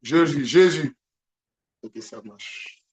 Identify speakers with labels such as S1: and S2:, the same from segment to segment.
S1: Jésus, Jésus. Ok, ça marche.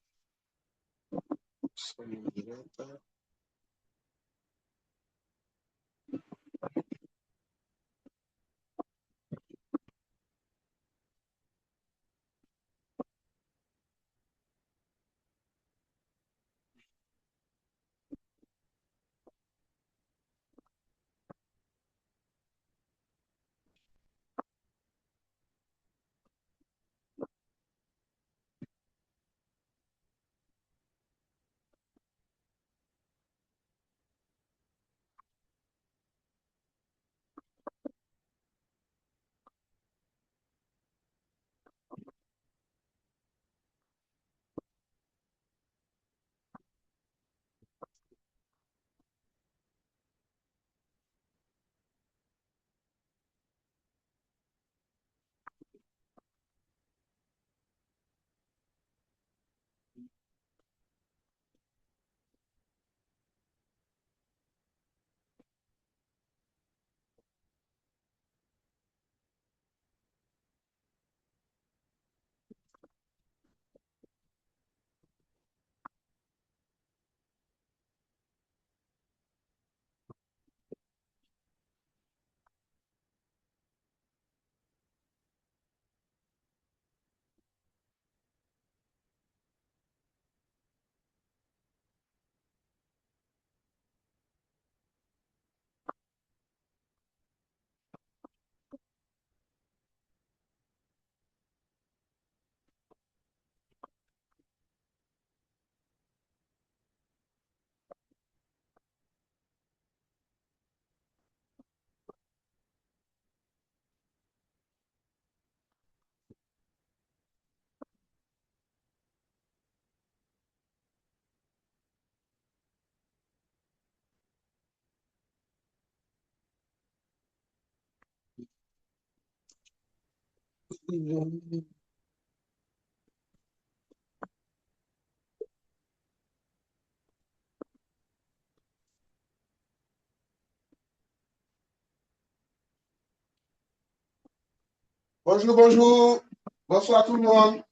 S1: Bonjour, bonjour. Bonsoir tout le monde.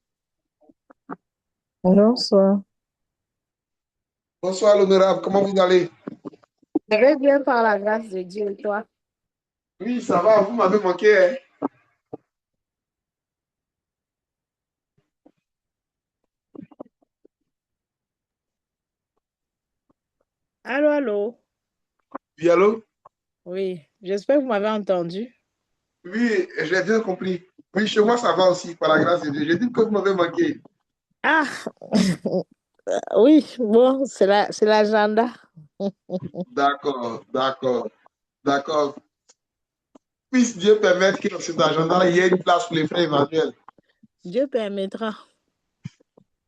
S2: Bonsoir.
S1: Bonsoir l'honorable. Comment vous allez?
S2: Je vais bien par la grâce de Dieu et toi.
S1: Oui, ça va. Vous m'avez manqué, hein?
S2: Allô, allô.
S1: Oui, allô?
S2: Oui, j'espère que vous m'avez entendu.
S1: Oui, j'ai bien compris. Oui, chez moi, ça va aussi, par la grâce de Dieu. J'ai dit que vous m'avez manqué.
S2: Ah, oui, bon, c'est l'agenda.
S1: D'accord, d'accord, d'accord. Puisse Dieu permettre que dans cet agenda, il y ait une place pour les frères Emmanuel.
S2: Dieu permettra.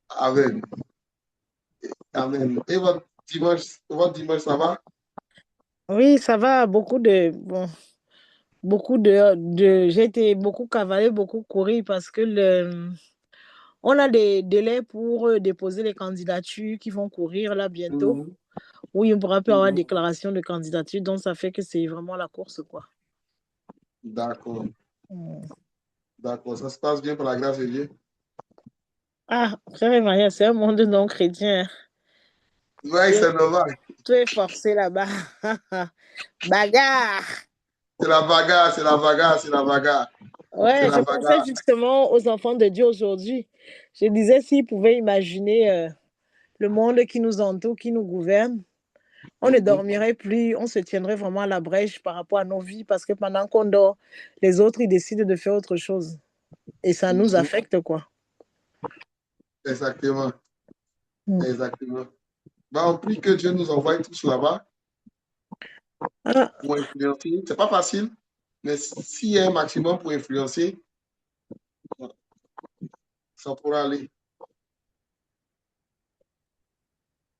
S1: Amen. Amen. Et votre dimanche, ça va?
S2: Oui, ça va, j'ai été beaucoup cavaler, beaucoup courir parce que on a des délais pour déposer les candidatures qui vont courir là bientôt.
S1: Mhm,
S2: Oui, on pourra plus avoir
S1: mhm.
S2: déclaration de candidature, donc ça fait que c'est vraiment la course, quoi.
S1: D'accord,
S2: Hmm.
S1: d'accord. Ça se passe bien par la grâce de Dieu.
S2: Ah, frère Maria, c'est un monde non chrétien.
S1: Oui,
S2: Tu es,
S1: c'est normal.
S2: tu es forcé là-bas. Bagarre.
S1: C'est la bagarre, c'est la bagarre, c'est la bagarre. C'est
S2: Ouais, je
S1: la
S2: pensais
S1: bagarre.
S2: justement aux enfants de Dieu aujourd'hui. Je disais s'ils pouvaient imaginer le monde qui nous entoure, qui nous gouverne, on ne
S1: Mhm.
S2: dormirait plus, on se tiendrait vraiment à la brèche par rapport à nos vies parce que pendant qu'on dort, les autres, ils décident de faire autre chose. Et ça nous
S1: Mhm.
S2: affecte, quoi.
S1: Exactement,
S2: Mm.
S1: exactement. Bah, on prie que Dieu nous envoie tous là-bas
S2: Ah,
S1: pour influencer. C'est pas facile, mais s'il y a un maximum pour influencer, ça pourra aller.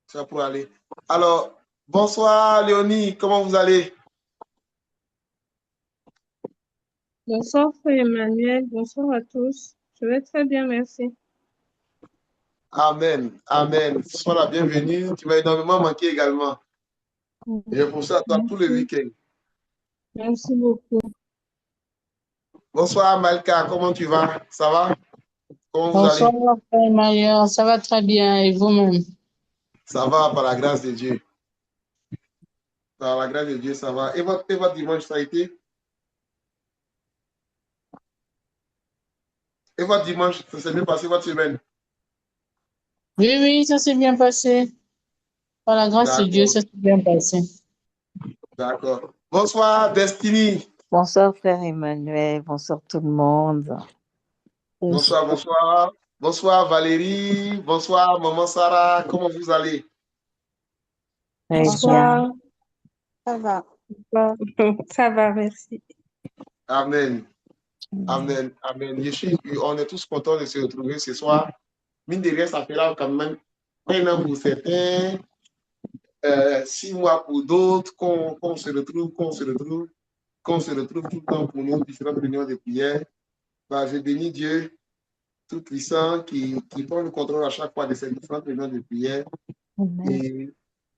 S1: Ça pourra aller. Alors, bonsoir Léonie, comment vous allez?
S3: Bonsoir, frère Emmanuel. Bonsoir à tous. Je vais très bien, merci.
S1: Amen, amen. Sois la bienvenue. Tu m'as énormément manqué également. Et je pense à toi tout le
S3: Merci.
S1: week-end.
S3: Merci beaucoup.
S1: Bonsoir Malka, comment tu vas? Ça va? Comment vous allez?
S4: Bonsoir, Frère Emmanuel. Ça va très bien. Et vous-même?
S1: Ça va, par la grâce de Dieu. Par la grâce de Dieu, ça va. Et votre dimanche, ça a été? Et votre dimanche, ça s'est bien passé, votre semaine?
S4: Oui, oui, ça s'est bien passé. Par la grâce de Dieu,
S1: D'accord,
S4: ça s'est bien passé.
S1: d'accord. Bonsoir, Destiny.
S5: Bonsoir frère Emmanuel, bonsoir tout le monde.
S1: Bonsoir, bonsoir. Bonsoir, Valérie. Bonsoir, maman Sarah. Comment vous allez?
S5: Très bien.
S3: Bonsoir.
S6: Ça va.
S3: Bonsoir. Ça va, merci.
S1: Amen. Amen. Amen. On est tous contents de se retrouver ce soir. Mine de rien, ça fait là quand même un an pour certains, 6 mois pour d'autres, qu'on se retrouve tout le temps pour nos différentes réunions de prière. Bah, je bénis Dieu Tout-Puissant qui prend le contrôle à chaque fois de ces différentes réunions de prière.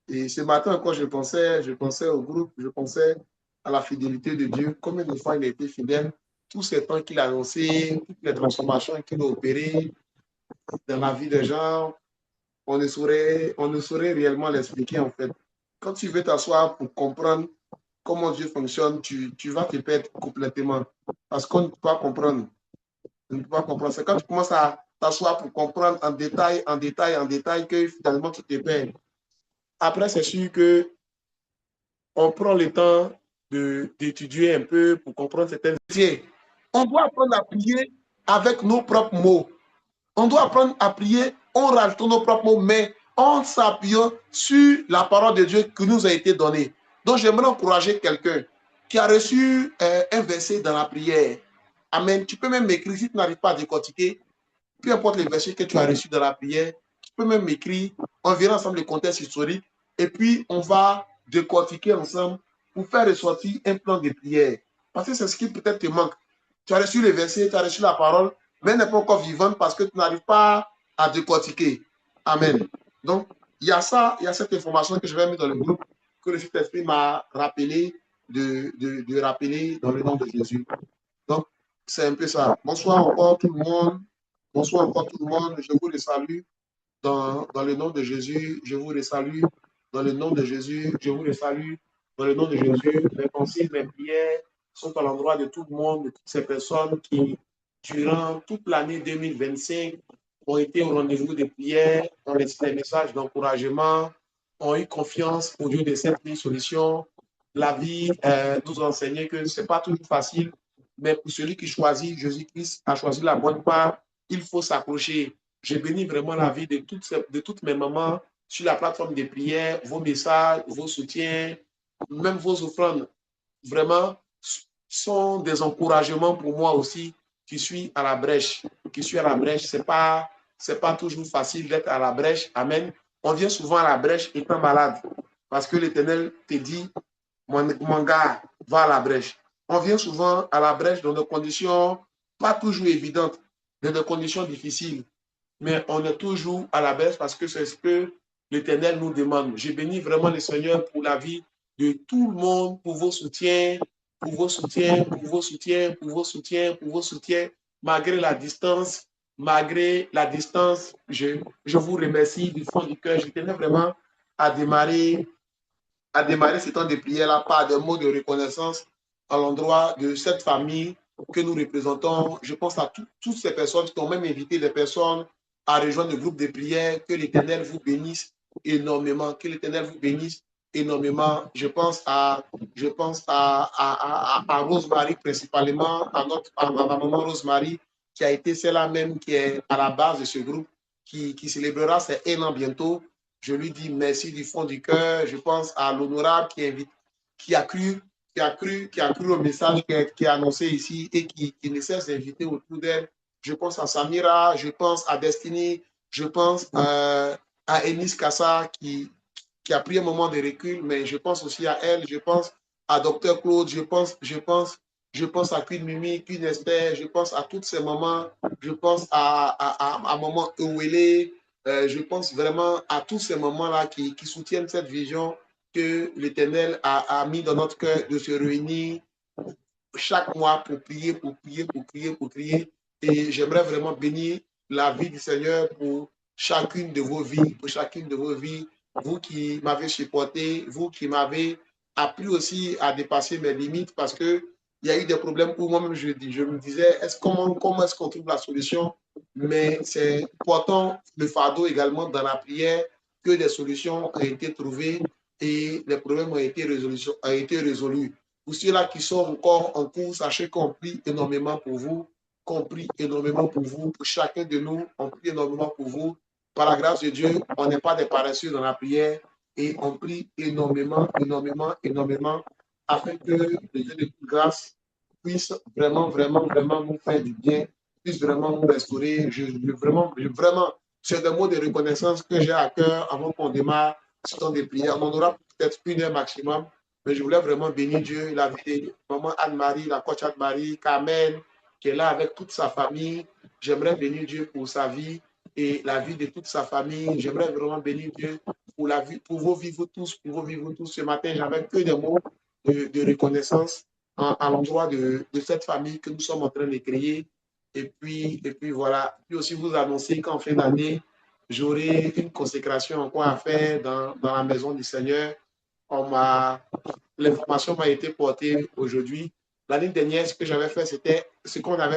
S1: Et ce matin encore, je pensais au groupe, je pensais à la fidélité de Dieu, combien de fois il a été fidèle, tous ces temps qu'il a annoncé, toutes les transformations qu'il a opérées dans la vie des gens, on ne saurait réellement l'expliquer en fait. Quand tu veux t'asseoir pour comprendre comment Dieu fonctionne, tu vas te perdre complètement parce qu'on ne peut pas comprendre. On ne peut pas comprendre. C'est quand tu commences à t'asseoir pour comprendre en détail que finalement tu te perds. Après, c'est sûr que on prend le temps d'étudier un peu pour comprendre certaines choses. On doit apprendre à prier avec nos propres mots. On doit apprendre à prier en rajoutant nos propres mots, mais en s'appuyant sur la parole de Dieu qui nous a été donnée. Donc, j'aimerais encourager quelqu'un qui a reçu un verset dans la prière. Amen. Tu peux même m'écrire si tu n'arrives pas à décortiquer, peu importe les versets que tu as reçus dans la prière, tu peux même m'écrire, on verra ensemble le contexte historique, et puis on va décortiquer ensemble pour faire ressortir un plan de prière. Parce que c'est ce qui peut-être te manque. Tu as reçu les versets, tu as reçu la parole, mais elle n'est pas encore vivante parce que tu n'arrives pas à décortiquer. Amen. Donc, il y a ça, il y a cette information que je vais mettre dans le groupe, que le Saint-Esprit m'a rappelé de rappeler dans le nom de Jésus. Donc, c'est un peu ça. Bonsoir encore tout le monde. Bonsoir encore tout le monde. Je vous les salue dans le nom de Jésus. Je vous les salue dans le nom de Jésus. Je vous les salue dans le nom de Jésus. Mes pensées, mes prières sont à l'endroit de tout le monde, de toutes ces personnes qui, durant toute l'année 2025, ont été au rendez-vous des prières, ont laissé des messages d'encouragement, ont eu confiance au Dieu de cette solution. La vie nous a enseigné que ce n'est pas toujours facile, mais pour celui qui choisit, Jésus-Christ a choisi la bonne part, il faut s'accrocher. Je bénis vraiment la vie de toutes mes mamans sur la plateforme des prières, vos messages, vos soutiens, même vos offrandes. Vraiment, sont des encouragements pour moi aussi qui suis à la brèche. Ce n'est pas toujours facile d'être à la brèche. Amen. On vient souvent à la brèche étant malade parce que l'Éternel te dit, mon gars, va à la brèche. On vient souvent à la brèche dans des conditions pas toujours évidentes, dans des conditions difficiles. Mais on est toujours à la brèche parce que c'est ce que l'Éternel nous demande. Je bénis vraiment le Seigneur pour la vie de tout le monde, pour vos soutiens, malgré la distance, je vous remercie du fond du cœur. Je tenais vraiment à démarrer ce temps de prière-là par des mots de reconnaissance à l'endroit de cette famille que nous représentons. Je pense à toutes ces personnes qui ont même invité des personnes à rejoindre le groupe de prière. Que l'Éternel vous bénisse énormément. Que l'Éternel vous bénisse énormément. Je pense à Rosemary principalement, à ma maman Rosemary, qui a été celle-là même qui est à la base de ce groupe, qui célébrera ses 1 an bientôt. Je lui dis merci du fond du cœur. Je pense à l'honorable qui a cru au message qui est annoncé ici et qui ne cesse d'inviter autour d'elle. Je pense à Samira, je pense à Destiny, je pense à Enis Kassa qui a pris un moment de recul, mais je pense aussi à elle, je pense à Dr Claude, je pense à Queen Mimi, Queen Esther, je pense à toutes ces mamans, je pense à maman Ewele, je pense vraiment à tous ces mamans-là qui soutiennent cette vision que l'Éternel a mis dans notre cœur de se réunir chaque mois pour prier. Et j'aimerais vraiment bénir la vie du Seigneur pour chacune de vos vies, pour chacune de vos vies. Vous qui m'avez supporté, vous qui m'avez appris aussi à dépasser mes limites parce que il y a eu des problèmes où moi-même je me disais, comment est-ce qu'on trouve la solution? Mais c'est portant le fardeau également dans la prière que des solutions ont été trouvées et les problèmes ont été résolus. Pour ceux-là qui sont encore en cours, sachez qu'on prie énormément pour vous, qu'on prie énormément pour vous, pour chacun de nous, on prie énormément pour vous. Par la grâce de Dieu, on n'est pas des paresseux dans la prière et on prie énormément, énormément, énormément afin que le Dieu de toute grâce puisse vraiment, vraiment, vraiment nous faire du bien, puisse vraiment nous restaurer. Vraiment, c'est des mots de reconnaissance que j'ai à cœur avant qu'on démarre ce temps de prière. On aura peut-être 1 heure maximum, mais je voulais vraiment bénir Dieu, la vie de maman Anne-Marie, la coach Anne-Marie, Carmen, qui est là avec toute sa famille. J'aimerais bénir Dieu pour sa vie et la vie de toute sa famille. J'aimerais vraiment bénir Dieu pour la vie, pour vos vivre tous, pour vos vivre tous. Ce matin, j'avais que des mots de reconnaissance à l'endroit de cette famille que nous sommes en train de créer. Et puis voilà. Puis aussi vous annoncer qu'en fin d'année, j'aurai une consécration encore à faire dans la maison du Seigneur. L'information m'a été portée aujourd'hui. L'année dernière, ce qu'on avait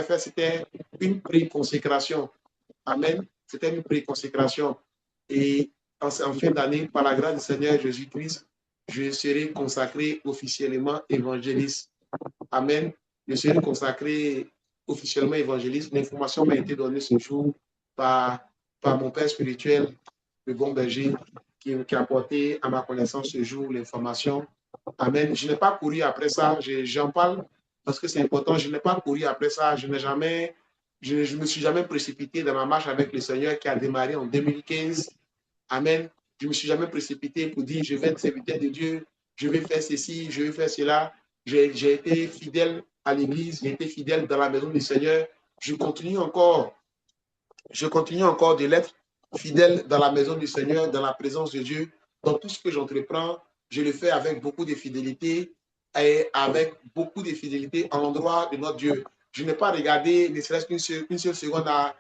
S1: fait, c'était une pré-consécration. Amen. C'était une pré-consécration. Et en fin d'année, par la grâce du Seigneur Jésus-Christ, je serai consacré officiellement évangéliste. Amen. Je serai consacré officiellement évangéliste. L'information m'a été donnée ce jour par mon père spirituel, le bon berger, qui a apporté à ma connaissance ce jour l'information. Amen. Je n'ai pas couru après ça. J'en parle parce que c'est important. Je n'ai pas couru après ça. Je ne me suis jamais précipité dans ma marche avec le Seigneur qui a démarré en 2015. Amen. Je ne me suis jamais précipité pour dire je vais être serviteur de Dieu, je vais faire ceci, je vais faire cela. J'ai été fidèle à l'église, j'ai été fidèle dans la maison du Seigneur. Je continue encore de l'être fidèle dans la maison du Seigneur, dans la présence de Dieu. Dans tout ce que j'entreprends, je le fais avec beaucoup de fidélité et avec beaucoup de fidélité à l'endroit de notre Dieu. Je n'ai pas regardé ne serait-ce qu'une seule seconde à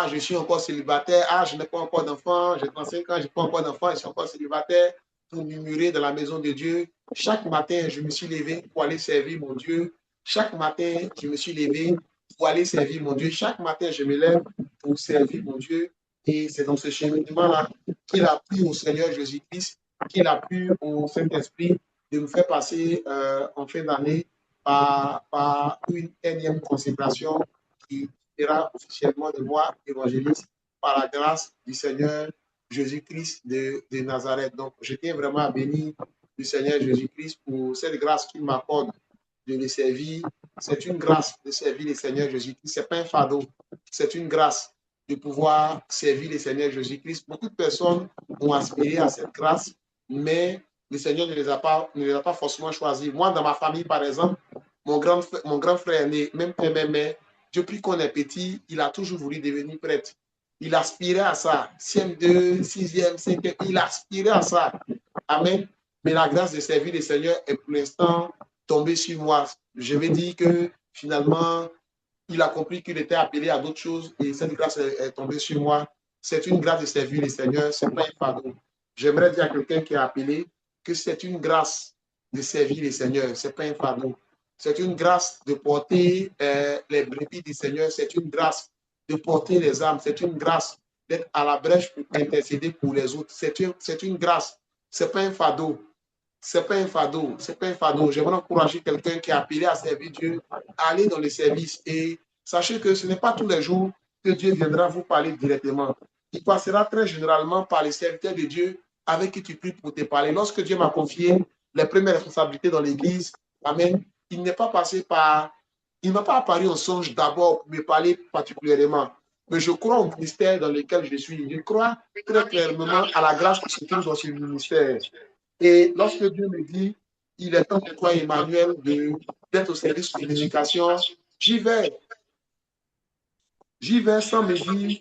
S1: je suis encore célibataire, je n'ai pas encore d'enfant, j'ai 35 ans, je n'ai pas encore d'enfant, je suis encore célibataire, pour murmurer dans la maison de Dieu. Chaque matin, je me suis levé pour aller servir mon Dieu. Chaque matin, je me suis levé pour aller servir mon Dieu. Chaque matin, je me lève pour servir mon Dieu. Et c'est dans ce cheminement-là qu'il a plu au Seigneur Jésus-Christ, qu'il a plu au Saint-Esprit de nous faire passer en fin d'année par une énième consécration qui sera officiellement de moi évangéliste par la grâce du Seigneur Jésus-Christ de Nazareth. Donc, je tiens vraiment à bénir le Seigneur Jésus-Christ pour cette grâce qu'il m'accorde de le servir. C'est une grâce de servir le Seigneur Jésus-Christ. Ce n'est pas un fardeau. C'est une grâce de pouvoir servir le Seigneur Jésus-Christ. Beaucoup de personnes ont aspiré à cette grâce, mais le Seigneur ne les a pas forcément choisis. Moi, dans ma famille, par exemple, mon grand frère aîné, même père, même mère, depuis qu'on est petit, il a toujours voulu devenir prêtre. Il aspirait à ça. CM2, 6e, 5e, il aspirait à ça. Amen. Mais la grâce de servir le Seigneur est pour l'instant tombée sur moi. Je vais dire que finalement, il a compris qu'il était appelé à d'autres choses et cette grâce est tombée sur moi. C'est une grâce de servir le Seigneur, ce n'est pas un fardeau. J'aimerais dire à quelqu'un qui est appelé que c'est une grâce de servir le Seigneur, ce n'est pas un fardeau. C'est une grâce de porter les brebis du Seigneur, c'est une grâce de porter les âmes, c'est une grâce d'être à la brèche pour intercéder pour les autres. C'est une grâce, ce n'est pas un fardeau. C'est pas un fardeau, c'est pas un fardeau. J'aimerais encourager quelqu'un qui est appelé à servir Dieu à aller dans le service. Et sachez que ce n'est pas tous les jours que Dieu viendra vous parler directement. Il passera très généralement par les serviteurs de Dieu avec qui tu pries pour te parler. Lorsque Dieu m'a confié les premières responsabilités dans l'église, amen, il n'est pas passé par, il ne m'a pas apparu en songe d'abord pour me parler particulièrement. Mais je crois au ministère dans lequel je suis. Je crois très clairement à la grâce qui se trouve dans ce ministère. Et lorsque Dieu me dit, il est temps pour toi, Emmanuel, d'être au service de l'éducation, j'y vais. J'y vais sans me dire,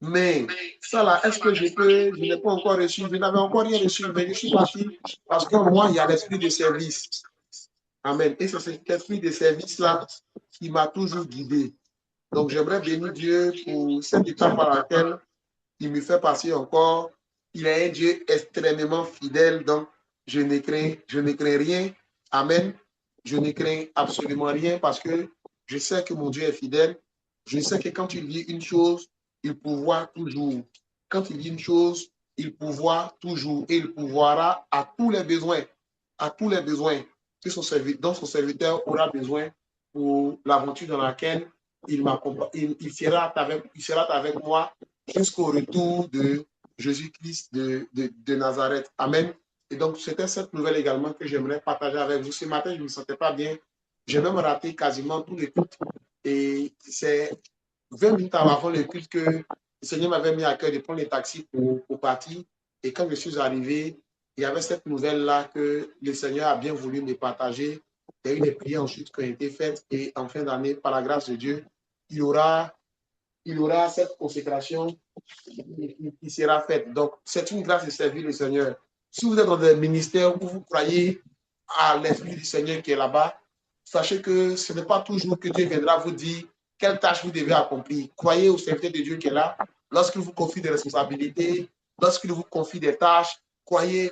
S1: mais ça là, est-ce que je peux, je n'ai pas encore reçu, je n'avais encore rien reçu, mais je suis parti parce que moi, il y a l'esprit de service. Amen. Et c'est cet esprit de service-là qui m'a toujours guidé. Donc, j'aimerais bénir Dieu pour cette étape par laquelle il me fait passer encore. Il est un Dieu extrêmement fidèle, donc je ne crains rien. Amen. Je ne crains absolument rien parce que je sais que mon Dieu est fidèle. Je sais que quand il dit une chose, il pourvoit toujours. Quand il dit une chose, il pourvoit toujours et il pourvoira à tous les besoins, que dont son serviteur aura besoin pour l'aventure dans laquelle il sera avec moi jusqu'au retour de Jésus-Christ de Nazareth. Amen. Et donc, c'était cette nouvelle également que j'aimerais partager avec vous. Ce matin, je ne me sentais pas bien. J'ai même raté quasiment tous les cultes. Et c'est 20 minutes avant le culte que le Seigneur m'avait mis à cœur de prendre les taxis pour partir. Et quand je suis arrivé, il y avait cette nouvelle-là que le Seigneur a bien voulu me partager. Il y a eu des prières ensuite qui ont été faites. Et en fin d'année, par la grâce de Dieu, il y aura cette consécration qui sera faite. Donc, c'est une grâce de servir le Seigneur. Si vous êtes dans des ministères où vous croyez à l'Esprit du Seigneur qui est là-bas, sachez que ce n'est pas toujours que Dieu viendra vous dire quelle tâche vous devez accomplir. Croyez au serviteur de Dieu qui est là. Lorsqu'il vous confie des responsabilités, lorsqu'il vous confie des tâches, croyez,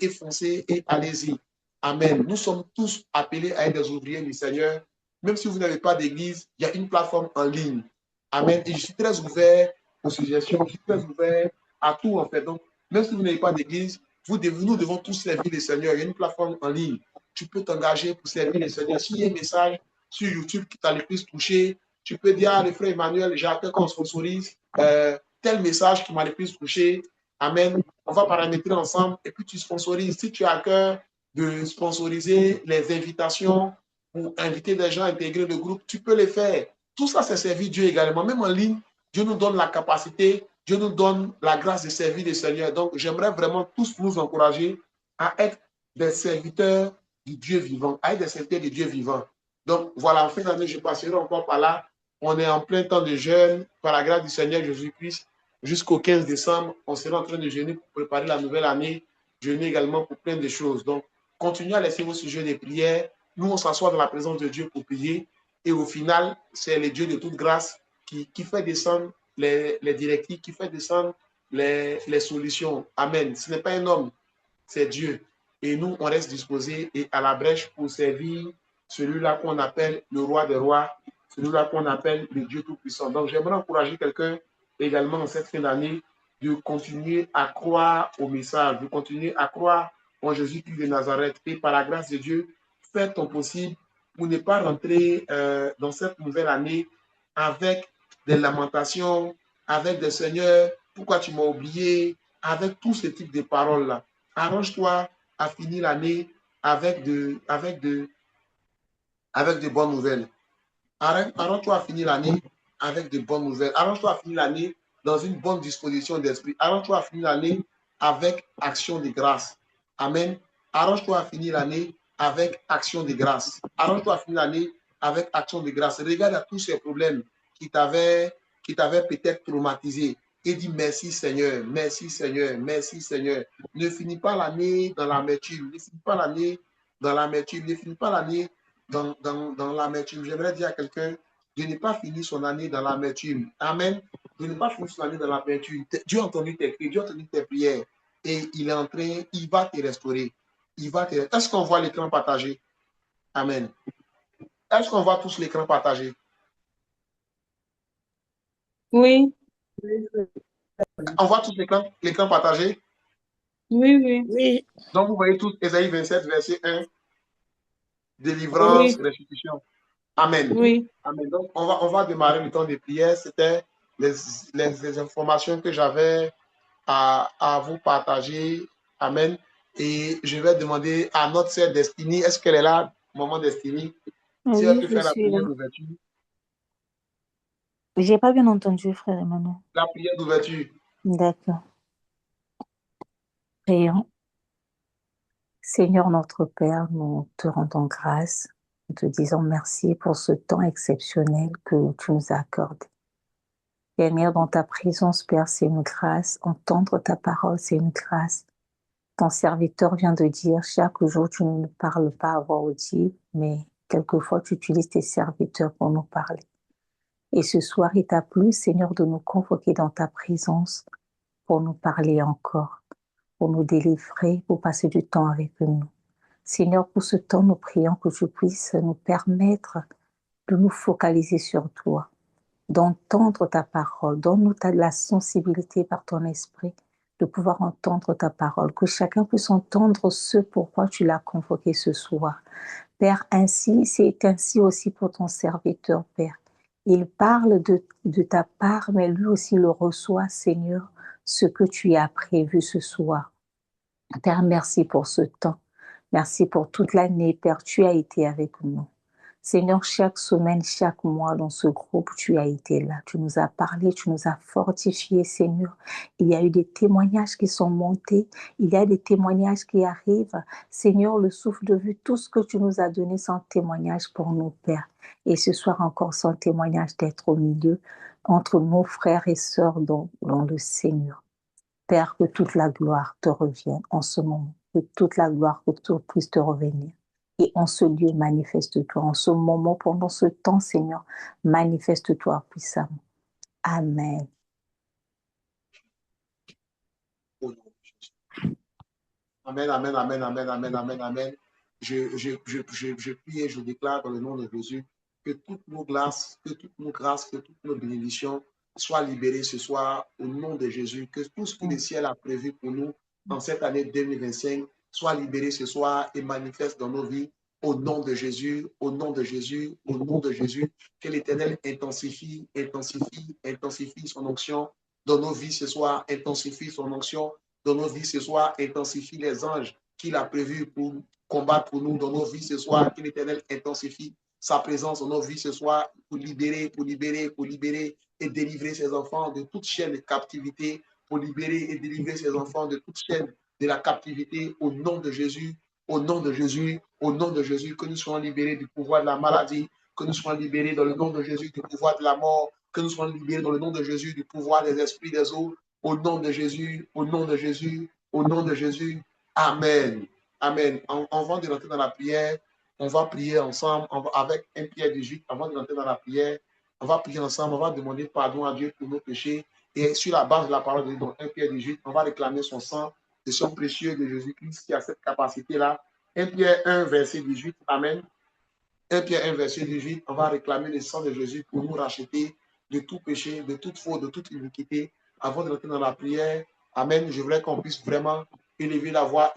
S1: et foncez et allez-y. Amen. Nous sommes tous appelés à être des ouvriers du Seigneur. Même si vous n'avez pas d'église, il y a une plateforme en ligne. Amen. Et je suis très ouvert aux suggestions, je suis très ouvert à tout en fait. Donc, même si vous n'avez pas d'église, nous devons tous servir le Seigneur. Il y a une plateforme en ligne. Tu peux t'engager pour servir le Seigneur. S'il y a un message sur YouTube qui t'a le plus touché, tu peux dire, le frère Emmanuel, j'ai hâte qu'on sponsorise tel message qui m'a le plus touché. Amen. On va paramétrer ensemble et puis tu sponsorises. Si tu as à cœur de sponsoriser les invitations pour inviter des gens à intégrer le groupe, tu peux les faire. Tout ça, c'est servir Dieu également. Même en ligne, Dieu nous donne la capacité, Dieu nous donne la grâce de servir le Seigneur. Donc, j'aimerais vraiment tous nous encourager à être des serviteurs du Dieu vivant, à être des serviteurs du Dieu vivant. Donc, voilà, en fin d'année, je passerai encore par là. On est en plein temps de jeûne, par la grâce du Seigneur Jésus-Christ. Jusqu'au 15 décembre, on sera en train de jeûner pour préparer la nouvelle année, jeûner également pour plein de choses. Donc, continuez à laisser vos sujets de prière. Nous, on s'assoit dans la présence de Dieu pour prier. Et au final, c'est le Dieu de toute grâce qui fait descendre les directives, qui fait descendre les solutions. Amen. Ce n'est pas un homme, c'est Dieu. Et nous, on reste disposés et à la brèche pour servir celui-là qu'on appelle le roi des rois, celui-là qu'on appelle le Dieu tout-puissant. Donc, j'aimerais encourager quelqu'un également en cette fin d'année de continuer à croire au message, de continuer à croire en Jésus-Christ de Nazareth. Et par la grâce de Dieu, faites ton possible pour ne pas rentrer dans cette nouvelle année avec des lamentations, avec des seigneurs, pourquoi tu m'as oublié, avec tous ces types de paroles-là. Arrange-toi à finir l'année avec de bonnes nouvelles. Arrange-toi à finir l'année avec de bonnes nouvelles. Arrange-toi à finir l'année dans une bonne disposition d'esprit. Arrange-toi à finir l'année avec action de grâce. Amen. Arrange-toi à finir l'année avec action de grâce. Arrange-toi à finir l'année avec action de grâce. Regarde à tous ces problèmes qui t'avaient peut-être traumatisé et dis merci Seigneur, merci Seigneur, merci Seigneur. Ne finis pas l'année dans l'amertume, ne finis pas l'année dans l'amertume, ne finis pas l'année dans l'amertume. J'aimerais dire à quelqu'un de ne pas finir son année dans l'amertume. Amen. De ne pas finir son année dans l'amertume. Dieu a entendu tes cris, Dieu a entendu tes prières et il est en train, il va te restaurer. Est-ce qu'on voit l'écran partagé? Amen. Est-ce qu'on voit tous l'écran partagé?
S3: Oui,
S1: On voit tous l'écran partagé?
S3: oui.
S2: Oui.
S1: Donc, vous voyez tous Ésaïe 27, verset 1, délivrance,
S3: Oui,
S1: restitution. Amen.
S3: oui.
S1: Amen. Donc, on va démarrer le temps de prière. C'était les informations que j'avais à vous partager. Amen. Et je vais demander à notre sœur Destiny, est-ce qu'elle est là, maman Destiny, si elle
S5: Oui,
S1: peut
S5: je
S1: faire la
S5: suis là.
S1: prière d'ouverture?
S5: J'ai pas bien entendu, frère Emmanuel.
S1: La prière d'ouverture.
S5: D'accord. Prions. Seigneur notre Père, nous te rendons grâce. Nous te disons merci pour ce temps exceptionnel que tu nous as accordé. Venir dans ta présence, Père, c'est une grâce. Entendre ta parole, c'est une grâce. Ton serviteur vient de dire, chaque jour, tu ne parles pas à voix audible, mais quelquefois tu utilises tes serviteurs pour nous parler. Et ce soir, il t'a plu, Seigneur, de nous convoquer dans ta présence pour nous parler encore, pour nous délivrer, pour passer du temps avec nous. Seigneur, pour ce temps, nous prions que tu puisses nous permettre de nous focaliser sur toi, d'entendre ta parole. Donne-nous la sensibilité par ton esprit de pouvoir entendre ta parole, que chacun puisse entendre ce pourquoi tu l'as convoqué ce soir. Père, ainsi, c'est ainsi aussi pour ton serviteur, Père. Il parle de ta part, mais lui aussi le reçoit, Seigneur, ce que tu as prévu ce soir. Père, merci pour ce temps. Merci pour toute l'année, Père, tu as été avec nous. Seigneur, chaque semaine, chaque mois dans ce groupe, tu as été là. Tu nous as parlé, tu nous as fortifiés, Seigneur. Il y a eu des témoignages qui sont montés. Il y a des témoignages qui arrivent. Seigneur, le souffle de vue, tout ce que tu nous as donné sans témoignage pour nous, Père. Et ce soir encore sans témoignage d'être au milieu entre nos frères et sœurs dans le Seigneur. Père, que toute la gloire te revienne en ce moment. Que toute la gloire, que tout puisse te revenir. Et en ce lieu, manifeste-toi. En ce moment, pendant ce temps, Seigneur, manifeste-toi puissamment. Amen.
S1: Amen, amen, amen, amen, amen, amen, amen. Je prie et je déclare dans le nom de Jésus que toutes nos grâces, que toutes nos bénédictions soient libérées ce soir au nom de Jésus. Que tout ce que le ciel a prévu pour nous dans cette année 2025 soit libéré ce soir et manifeste dans nos vies au nom de Jésus, au nom de Jésus, au nom de Jésus. Que l'Éternel intensifie son onction dans nos vies ce soir, intensifie son onction dans nos vies ce soir, intensifie les anges qu'il a prévus pour combattre pour nous dans nos vies ce soir, que l'Éternel intensifie sa présence dans nos vies ce soir pour libérer et délivrer ses enfants de toute chaîne de captivité, pour libérer et délivrer ses enfants de toute chaîne de la captivité au nom de Jésus, au nom de Jésus, au nom de Jésus, que nous soyons libérés du pouvoir de la maladie, que nous soyons libérés dans le nom de Jésus du pouvoir de la mort, que nous soyons libérés dans le nom de Jésus du pouvoir des esprits des eaux, au nom de Jésus, au nom de Jésus, au nom de Jésus. Amen. Amen. Avant de rentrer dans la prière, on va prier ensemble avec 1 Pierre 18. Avant de rentrer dans la prière, on va prier ensemble, on va demander pardon à Dieu pour nos péchés. Et sur la base de la parole de Dieu, dans 1 Pierre 18, on va réclamer son sang, le sang précieux de Jésus-Christ qui a cette capacité-là. 1 Pierre 1, verset 18. Amen. 1 Pierre 1, verset 18, on va réclamer le sang de Jésus pour nous racheter de tout péché, de toute faute, de toute iniquité. Avant de rentrer dans la prière, amen, je voudrais qu'on puisse vraiment élever la voix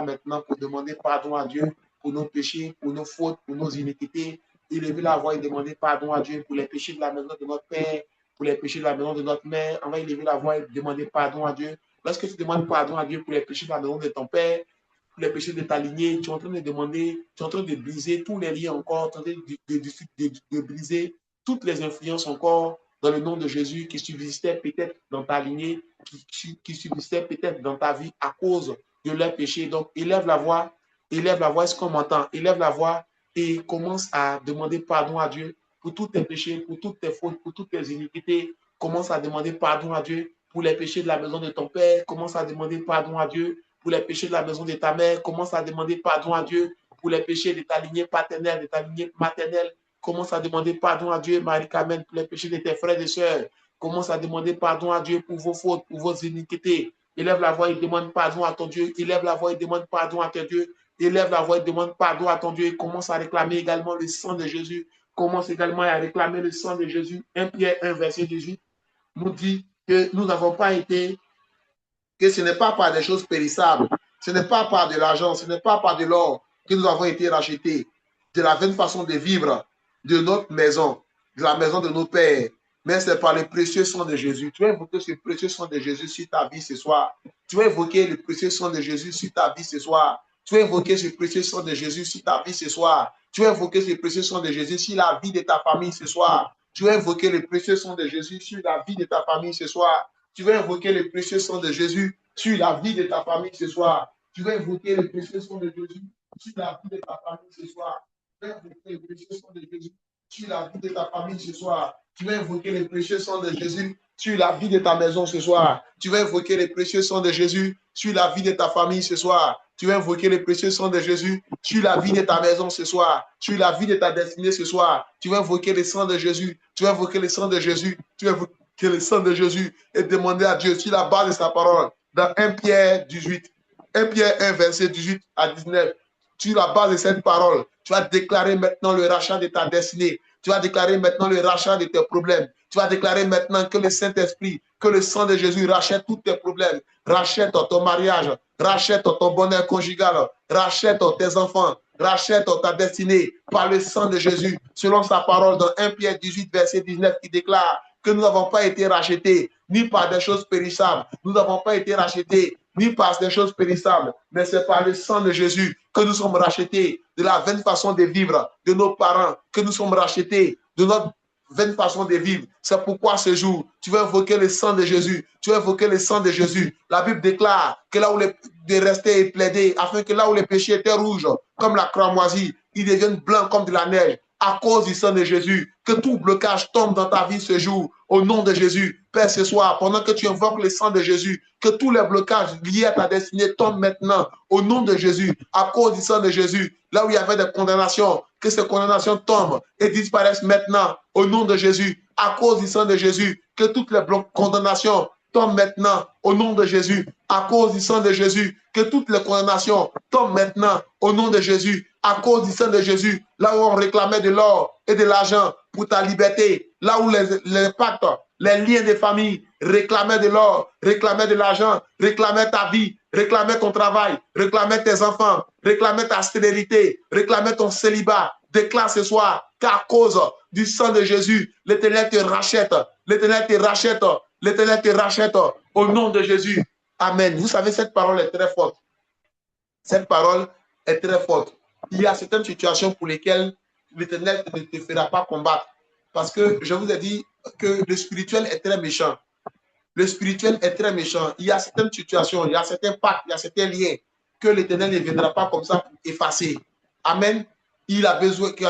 S1: maintenant pour demander pardon à Dieu pour nos péchés, pour nos fautes, pour nos iniquités. Élever la voix et demander pardon à Dieu pour les péchés de la maison de notre Père, pour les péchés de la maison de notre mère. On va élever la voix et demander pardon à Dieu. Lorsque tu demandes pardon à Dieu pour les péchés de la maison de ton Père, pour les péchés de ta lignée, tu es en train de demander, tu es en train de briser tous les liens encore, tu es en train de briser toutes les influences encore dans le nom de Jésus qui subsistaient peut-être dans ta lignée, qui subsistaient peut-être dans ta vie à cause de leurs péchés. Donc, élève la voix, est-ce qu'on m'entend? Élève la voix et commence à demander pardon à Dieu pour tous tes péchés, pour toutes tes fautes, pour toutes tes iniquités. Commence à demander pardon à Dieu pour les péchés de la maison de ton Père. Commence à demander pardon à Dieu pour les péchés de la maison de ta mère. Commence à demander pardon à Dieu pour les péchés de ta lignée paternelle, de ta lignée maternelle. Commence à demander pardon à Dieu, Marie-Carmen, pour les péchés de tes frères et sœurs. Commence à demander pardon à Dieu pour vos fautes, pour vos iniquités. Élève la voix et demande pardon à ton Dieu. Élève la voix et demande pardon à ton Dieu. Élève la voix et demande pardon à ton Dieu. Et commence à réclamer également le sang de Jésus. Commence également à réclamer le sang de Jésus. 1 Pierre 1, verset 18 nous dit que nous n'avons pas été, que ce n'est pas par des choses périssables, ce n'est pas par de l'argent, ce n'est pas par de l'or que nous avons été rachetés, de la vaine façon de vivre de notre maison, de la maison de nos pères, mais c'est par le précieux sang de Jésus. Tu vas invoquer ce précieux sang de Jésus sur ta vie ce soir. Tu vas invoquer le précieux sang de Jésus sur ta vie ce soir. Tu vas invoquer ce précieux sang de Jésus sur ta vie ce soir. Tu vas invoquer ce précieux sang de Jésus sur la vie de ta famille ce soir. Tu vas invoquer le précieux sang de Jésus sur la vie de ta famille ce soir. Tu vas invoquer le précieux sang de Jésus sur la vie de ta famille ce soir. Tu vas invoquer le précieux sang de Jésus sur la vie de ta famille ce soir. Tu vas invoquer le précieux sang de Jésus sur la vie de ta famille ce soir. Tu vas invoquer le précieux sang de Jésus sur la vie de ta maison ce soir. Tu vas invoquer le précieux sang de Jésus sur la vie de ta famille ce soir. Tu vas invoquer le précieux sang de Jésus sur la vie de ta maison ce soir, sur la vie de ta destinée ce soir. Tu vas invoquer le sang de Jésus. Tu vas invoquer le sang de Jésus. Tu vas invoquer le sang de Jésus et demander à Dieu sur la base de sa parole. Dans 1 Pierre 18, 1 Pierre 1, verset 18 à 19, sur la base de cette parole, tu vas déclarer maintenant le rachat de ta destinée. Tu vas déclarer maintenant le rachat de tes problèmes. Tu vas déclarer maintenant que le Saint-Esprit, que le sang de Jésus rachète tous tes problèmes. Rachète ton mariage, rachète ton bonheur conjugal, rachète tes enfants, rachète ta destinée par le sang de Jésus. Selon sa parole dans 1 Pierre 18, verset 19, qui déclare que nous n'avons pas été rachetés ni par des choses périssables. Nous n'avons pas été rachetés ni par des choses périssables, mais c'est par le sang de Jésus que nous sommes rachetés de la vaine façon de vivre de nos parents, que nous sommes rachetés de notre vaine façon de vivre. C'est pourquoi ce jour, tu vas invoquer le sang de Jésus. Tu vas invoquer le sang de Jésus. La Bible déclare que là où de rester et plaider, afin que là où les péchés étaient rouges, comme la cramoisie, ils deviennent blancs comme de la neige. À cause du sang de Jésus, que tout blocage tombe dans ta vie ce jour, au nom de Jésus. Père, ce soir, pendant que tu invoques le sang de Jésus, que tous les blocages liés à ta destinée tombent maintenant, au nom de Jésus, à cause du sang de Jésus. Là où il y avait des condamnations, que ces condamnations tombent et disparaissent maintenant, au nom de Jésus, à cause du sang de Jésus, que toutes les condamnations tombent maintenant, au nom de Jésus, à cause du sang de Jésus, que toutes les condamnations tombent maintenant, au nom de Jésus, à cause du sang de Jésus, là où on réclamait de l'or et de l'argent pour ta liberté, là où les pactes, les liens de famille réclamaient de l'or, réclamaient de l'argent, réclamaient ta vie, réclamaient ton travail, réclamaient tes enfants, réclamaient ta stérilité, réclamaient ton célibat. Déclare ce soir qu'à cause du sang de Jésus, l'Éternel te rachète, l'Éternel te rachète, l'Éternel te rachète au nom de Jésus. Amen. Vous savez, cette parole est très forte. Cette parole est très forte. Il y a certaines situations pour lesquelles l'Éternel ne te fera pas combattre. Parce que je vous ai dit que le spirituel est très méchant. Le spirituel est très méchant. Il y a certaines situations, il y a certains pactes, il y a certains liens que l'Éternel ne viendra pas comme ça pour effacer. Amen. Il y a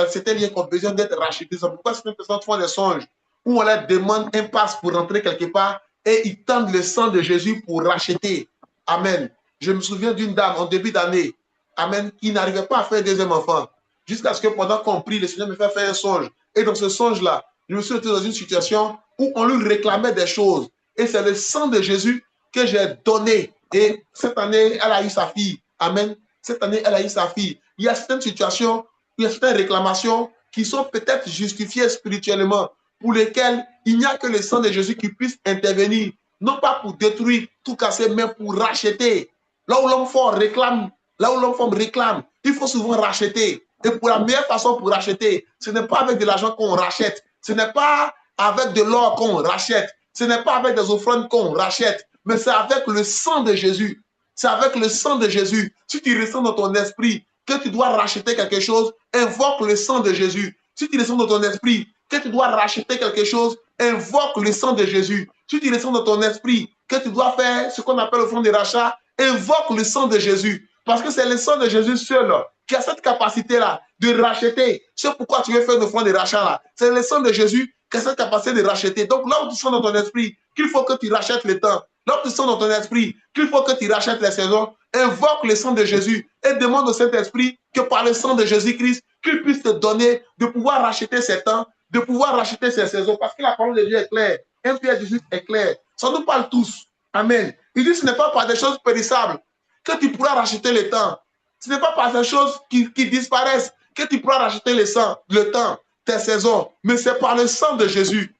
S1: certains liens qui ont besoin d'être rachetés. C'est pourquoi certaines personnes font des songes où on leur demande un passe pour rentrer quelque part et ils tendent le sang de Jésus pour racheter. Amen. Je me souviens d'une dame en début d'année, amen, qui n'arrivait pas à faire un deuxième enfant. Jusqu'à ce que pendant qu'on prie, le Seigneur me fait faire un songe. Et dans ce songe-là, je me suis retrouvé dans une situation où on lui réclamait des choses. Et c'est le sang de Jésus que j'ai donné. Et cette année, elle a eu sa fille. Amen. Cette année, elle a eu sa fille. Il y a certaines situations, il y a certaines réclamations qui sont peut-être justifiées spirituellement, pour lesquelles il n'y a que le sang de Jésus qui puisse intervenir. Non pas pour détruire, tout casser, mais pour racheter. Là où l'homme fort réclame, là où l'homme fort réclame, il faut souvent racheter. Et pour la meilleure façon pour racheter, ce n'est pas avec de l'argent qu'on rachète. Ce n'est pas avec de l'or qu'on rachète. Ce n'est pas avec des offrandes qu'on rachète. Mais c'est avec le sang de Jésus. C'est avec le sang de Jésus. Si tu ressens dans ton esprit que tu dois racheter quelque chose, invoque le sang de Jésus. Si tu ressens dans ton esprit que tu dois racheter quelque chose, invoque le sang de Jésus. Si tu ressens dans ton esprit que tu dois faire ce qu'on appelle le fonds de rachat, invoque le sang de Jésus. Parce que c'est le sang de Jésus seul qui a cette capacité-là de racheter. C'est pourquoi tu veux faire le fonds de rachat-là. C'est le sang de Jésus qui a cette capacité de racheter. Donc là où tu sens dans ton esprit qu'il faut que tu rachètes le temps, là où tu sens dans ton esprit qu'il faut que tu rachètes les saisons, invoque le sang de Jésus et demande au Saint-Esprit que par le sang de Jésus-Christ, qu'il puisse te donner de pouvoir racheter ces temps, de pouvoir racheter ces saisons. Parce que la parole de Dieu est claire. 1 Pierre 18 est clair. Ça nous parle tous. Amen. Il dit ce n'est pas par des choses périssables que tu pourras racheter le temps. Ce n'est pas par des choses qui disparaissent que tu pourras racheter le temps, tes saisons. Mais c'est par le sang de Jésus.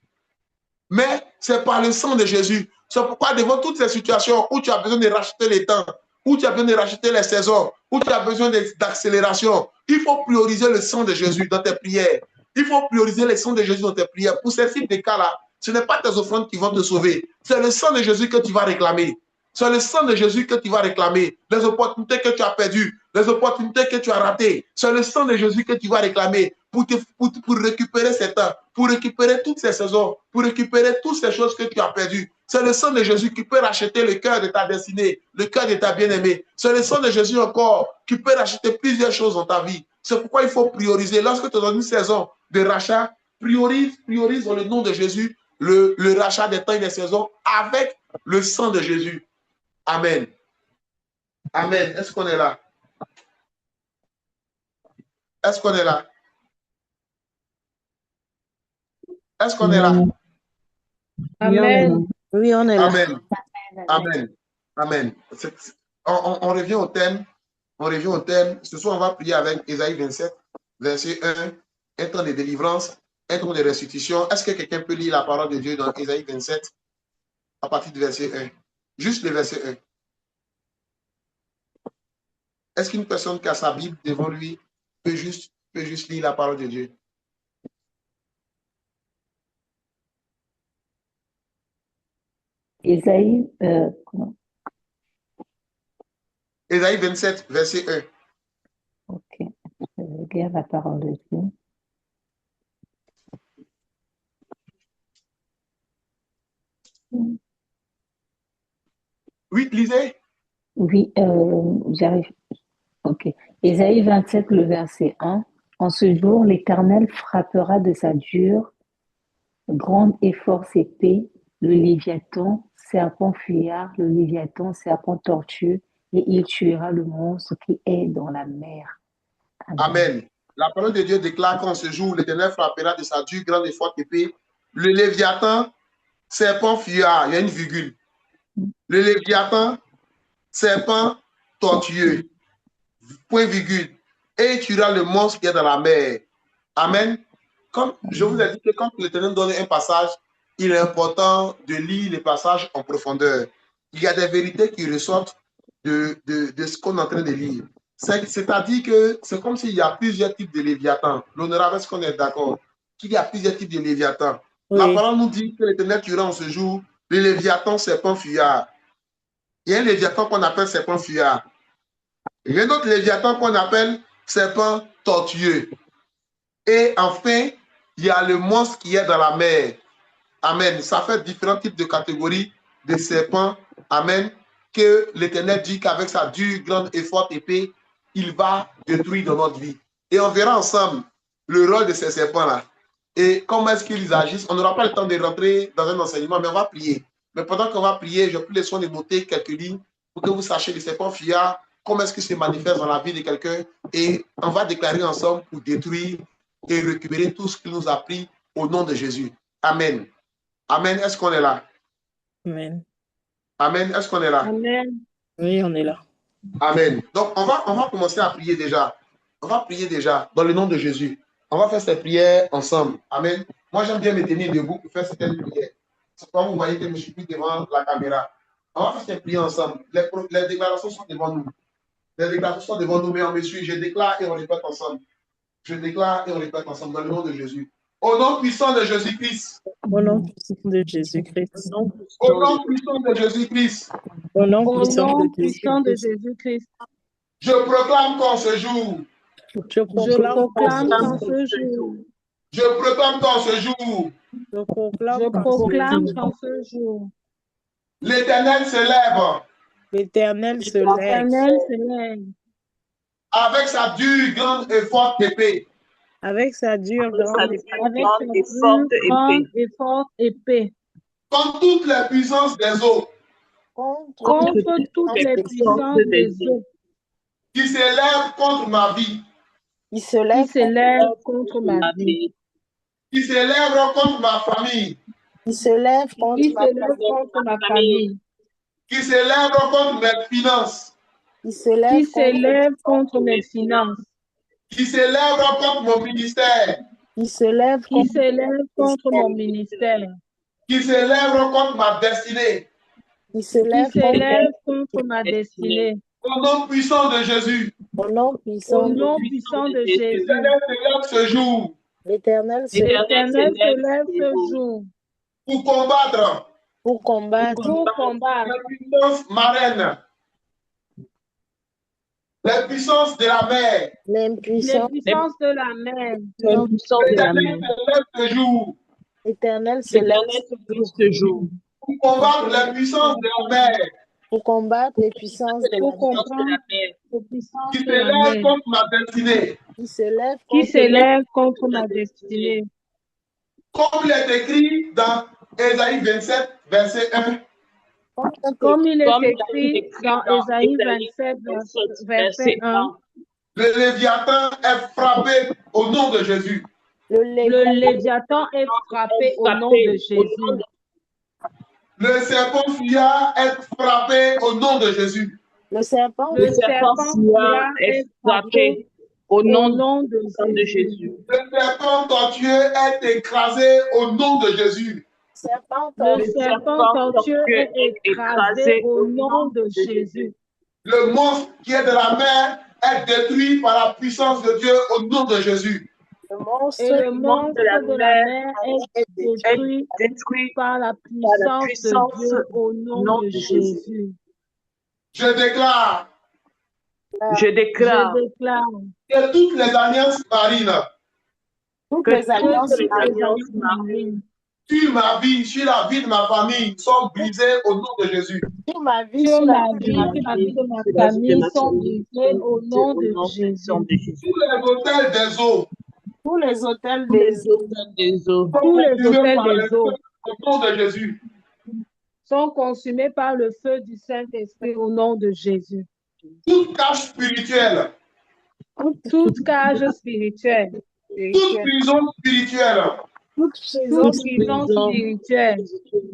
S1: Mais c'est par le sang de Jésus. C'est pourquoi devant toutes ces situations où tu as besoin de racheter le temps, où tu as besoin de racheter les saisons, où tu as besoin d'accélération, il faut prioriser le sang de Jésus dans tes prières. Il faut prioriser le sang de Jésus dans tes prières. Pour ces types de cas-là, ce n'est pas tes offrandes qui vont te sauver. C'est le sang de Jésus que tu vas réclamer. C'est le sang de Jésus que tu vas réclamer. Les opportunités que tu as perdues, les opportunités que tu as ratées. C'est le sang de Jésus que tu vas réclamer pour récupérer ces temps, pour récupérer toutes ces saisons, pour récupérer toutes ces choses que tu as perdues. C'est le sang de Jésus qui peut racheter le cœur de ta destinée, le cœur de ta bien-aimée. C'est le sang de Jésus encore qui peut racheter plusieurs choses dans ta vie. C'est pourquoi il faut prioriser. Lorsque tu es dans une saison de rachat, priorise dans le nom de Jésus le rachat des temps et des saisons avec le sang de Jésus. Amen. Amen. Est-ce qu'on est là? Est-ce qu'on est là? Est-ce qu'on est là?
S3: Amen.
S2: Oui, on est là.
S1: Amen. Amen. Amen. On revient au thème. On revient au thème. Ce soir, on va prier avec Ésaïe 27, verset 1, un temps de délivrance, un temps de restitution. Est-ce que quelqu'un peut lire la parole de Dieu dans Ésaïe 27 à partir du verset 1? Juste le verset 1. Est-ce qu'une personne qui a sa Bible devant lui peut juste lire la parole de Dieu?
S5: Ésaïe,
S1: Ésaïe 27, verset 1.
S5: ok, je vais lire la parole de Dieu.
S1: Oui, lisez.
S5: Oui, j'arrive. Ok. Ésaïe 27, le verset 1. En ce jour, l'Éternel frappera de sa dure, grande et force épée, le Léviathan, serpent fuyard, le Léviathan, serpent tortueux, et il tuera le monstre qui est dans la mer. Amen.
S1: Amen. La parole de Dieu déclare qu'en ce jour, l'Éternel frappera de sa dure, grande et forte épée le Léviathan, serpent fuyard. Il y a une virgule. Le Léviathan, serpent tortueux. Point virgule. Et il tuera le monstre qui est dans la mer. Amen. Comme je vous ai dit que quand l'Éternel donne un passage, il est important de lire les passages en profondeur. Il y a des vérités qui ressortent de ce qu'on est en train de lire. C'est-à-dire que c'est comme s'il y a plusieurs types de Léviathans. L'honorable, est-ce qu'on est d'accord qu'il y a plusieurs types de Léviathans?
S2: Oui.
S1: La parole nous dit que l'Éternel tuera en ce jour le Léviathan serpent fuyard. Il y a un Léviathan qu'on appelle serpent fuyard. Il y a un autre Léviathan qu'on appelle serpent tortueux. Et enfin, il y a le monstre qui est dans la mer. Amen. Ça fait différents types de catégories de serpents. Amen. Que l'Éternel dit qu'avec sa dure, grande et forte épée, il va détruire dans notre vie. Et on verra ensemble le rôle de ces serpents-là. Et comment est-ce qu'ils agissent. On n'aura pas le temps de rentrer dans un enseignement, mais on va prier. Mais pendant qu'on va prier, j'ai pris le soin de noter quelques lignes pour que vous sachiez les serpents fuyards, comment est-ce qu'ils se manifestent dans la vie de quelqu'un. Et on va déclarer ensemble pour détruire et récupérer tout ce qu'il nous a pris au nom de Jésus. Amen. Amen. Est-ce qu'on est là?
S2: Amen.
S1: Amen. Est-ce qu'on est là?
S3: Amen.
S2: Oui, on est là.
S1: Amen. Donc, on va commencer à prier déjà. On va prier déjà dans le nom de Jésus. On va faire cette prière ensemble. Amen. Moi, j'aime bien me tenir debout pour faire cette prière. C'est pourquoi vous voyez que je ne suis plus devant la caméra. On va faire cette prière ensemble. Les déclarations sont devant nous. Les déclarations sont devant nous, mais on me suit. Je déclare et on répète ensemble. Je déclare et on répète ensemble dans le nom de Jésus. Au nom puissant de Jésus-Christ.
S2: Au nom puissant de Jésus-Christ.
S1: Au nom puissant de Jésus-Christ.
S2: Au nom
S3: Au
S2: puissant
S3: nom
S2: de
S3: puissant de
S2: Jésus-Christ.
S3: Jésus-Christ,
S1: Je proclame qu'en ce jour,
S2: Je
S3: je
S2: proclame
S3: proclame
S2: qu'en
S3: qu'en
S2: ce
S3: ce jour,
S1: je proclame qu'en ce jour,
S2: Je proclame
S3: je
S2: qu'en
S3: proclame
S2: ce
S3: qu'en ce jour,
S1: l'Éternel se lève
S2: l'Éternel se lève
S3: l'Éternel se lève
S1: avec sa dure, grande et forte épée
S2: avec sa dure grande épée
S3: avec sa dure, grande et forte épée
S1: contre toutes les puissances des eaux
S3: contre toutes les puissances des eaux
S1: qui s'élèvent contre ma vie,
S2: qui se
S3: qui
S2: lève
S3: s'élèvent contre ma vie,
S1: qui s'élèvent contre ma famille,
S2: qui se lève
S3: qui
S2: contre ma
S3: s'élèvent contre ma famille,
S1: qui s'élèvent contre mes finances,
S2: qui se
S3: qui
S2: lève
S3: s'élèvent contre mes finances,
S1: qui s'élèvent contre mon ministère,
S2: qui se lève
S3: qui s'élèvent contre mon ministère,
S1: qui s'élèvent contre ma destinée.
S2: qui se
S3: qui
S2: lève
S3: s'élèvent contre ma destinée.
S1: Au nom puissant de Jésus,
S2: au nom
S3: Au
S2: puissant de
S3: nom puissant de Jésus,
S1: l'Éternel se lève ce jour
S2: l'Éternel se lève
S3: l'Éternel se lève ce jour
S1: pour combattre
S2: pour combattre
S3: pour combattre
S1: les puissances marraines, les puissances de la mer.
S3: les
S2: l'impuissance.
S3: puissances de la mer.
S1: L'Éternel se lève ce jour
S2: L'Éternel se lève
S6: Ce jour,
S1: pour combattre les puissances de la mer.
S2: pour combattre les puissances de la
S3: pour
S2: mer,
S3: comprendre les puissances
S1: qui
S3: de la
S1: s'élèvent
S3: mer,
S1: contre ma destinée.
S2: qui s'élèvent
S3: qui
S2: contre
S3: s'élèvent contre ma destinée.
S1: Comme il est écrit dans Ésaïe 27, verset 1.
S3: Comme il
S4: Comme
S3: est
S4: il est
S3: écrit dans Ésaïe 27, verset 1,
S1: Le Léviathan est frappé au nom de Jésus.
S2: le
S3: le Léviathan est frappé au nom de Jésus.
S1: Le serpent fuyard est frappé au nom de Jésus.
S2: le serpent
S3: Le serpent fuyard est frappé
S4: au
S3: au nom de Jésus.
S1: Le serpent tortueux est écrasé au nom de Jésus.
S3: Le serpent tortueux est écrasé au nom de Jésus.
S1: Le monstre qui est de la mer est détruit par la puissance de Dieu au nom de Jésus.
S3: Et le monstre de la mer est détruit par la puissance de Dieu au nom de Jésus.
S1: Je déclare
S4: Je déclare
S1: que toutes les alliances marines
S2: toutes les alliances
S3: marines
S1: sur ma vie, sur la vie de ma famille sont brisées au nom de Jésus.
S2: sur ma vie,
S3: sur
S2: sur
S3: la vie de ma famille sont brisées au nom de Jésus.
S1: Tous les hôtels des eaux
S2: tous les hôtels des eaux
S3: Tous les hôtels des eaux
S1: au nom de Jésus.
S3: sont consumés par le feu du Saint-Esprit au nom de Jésus.
S1: Toute cage spirituelle,
S3: Toute cage spirituelle,
S1: toute prison spirituelle,
S2: toute
S3: toute prison spirituelle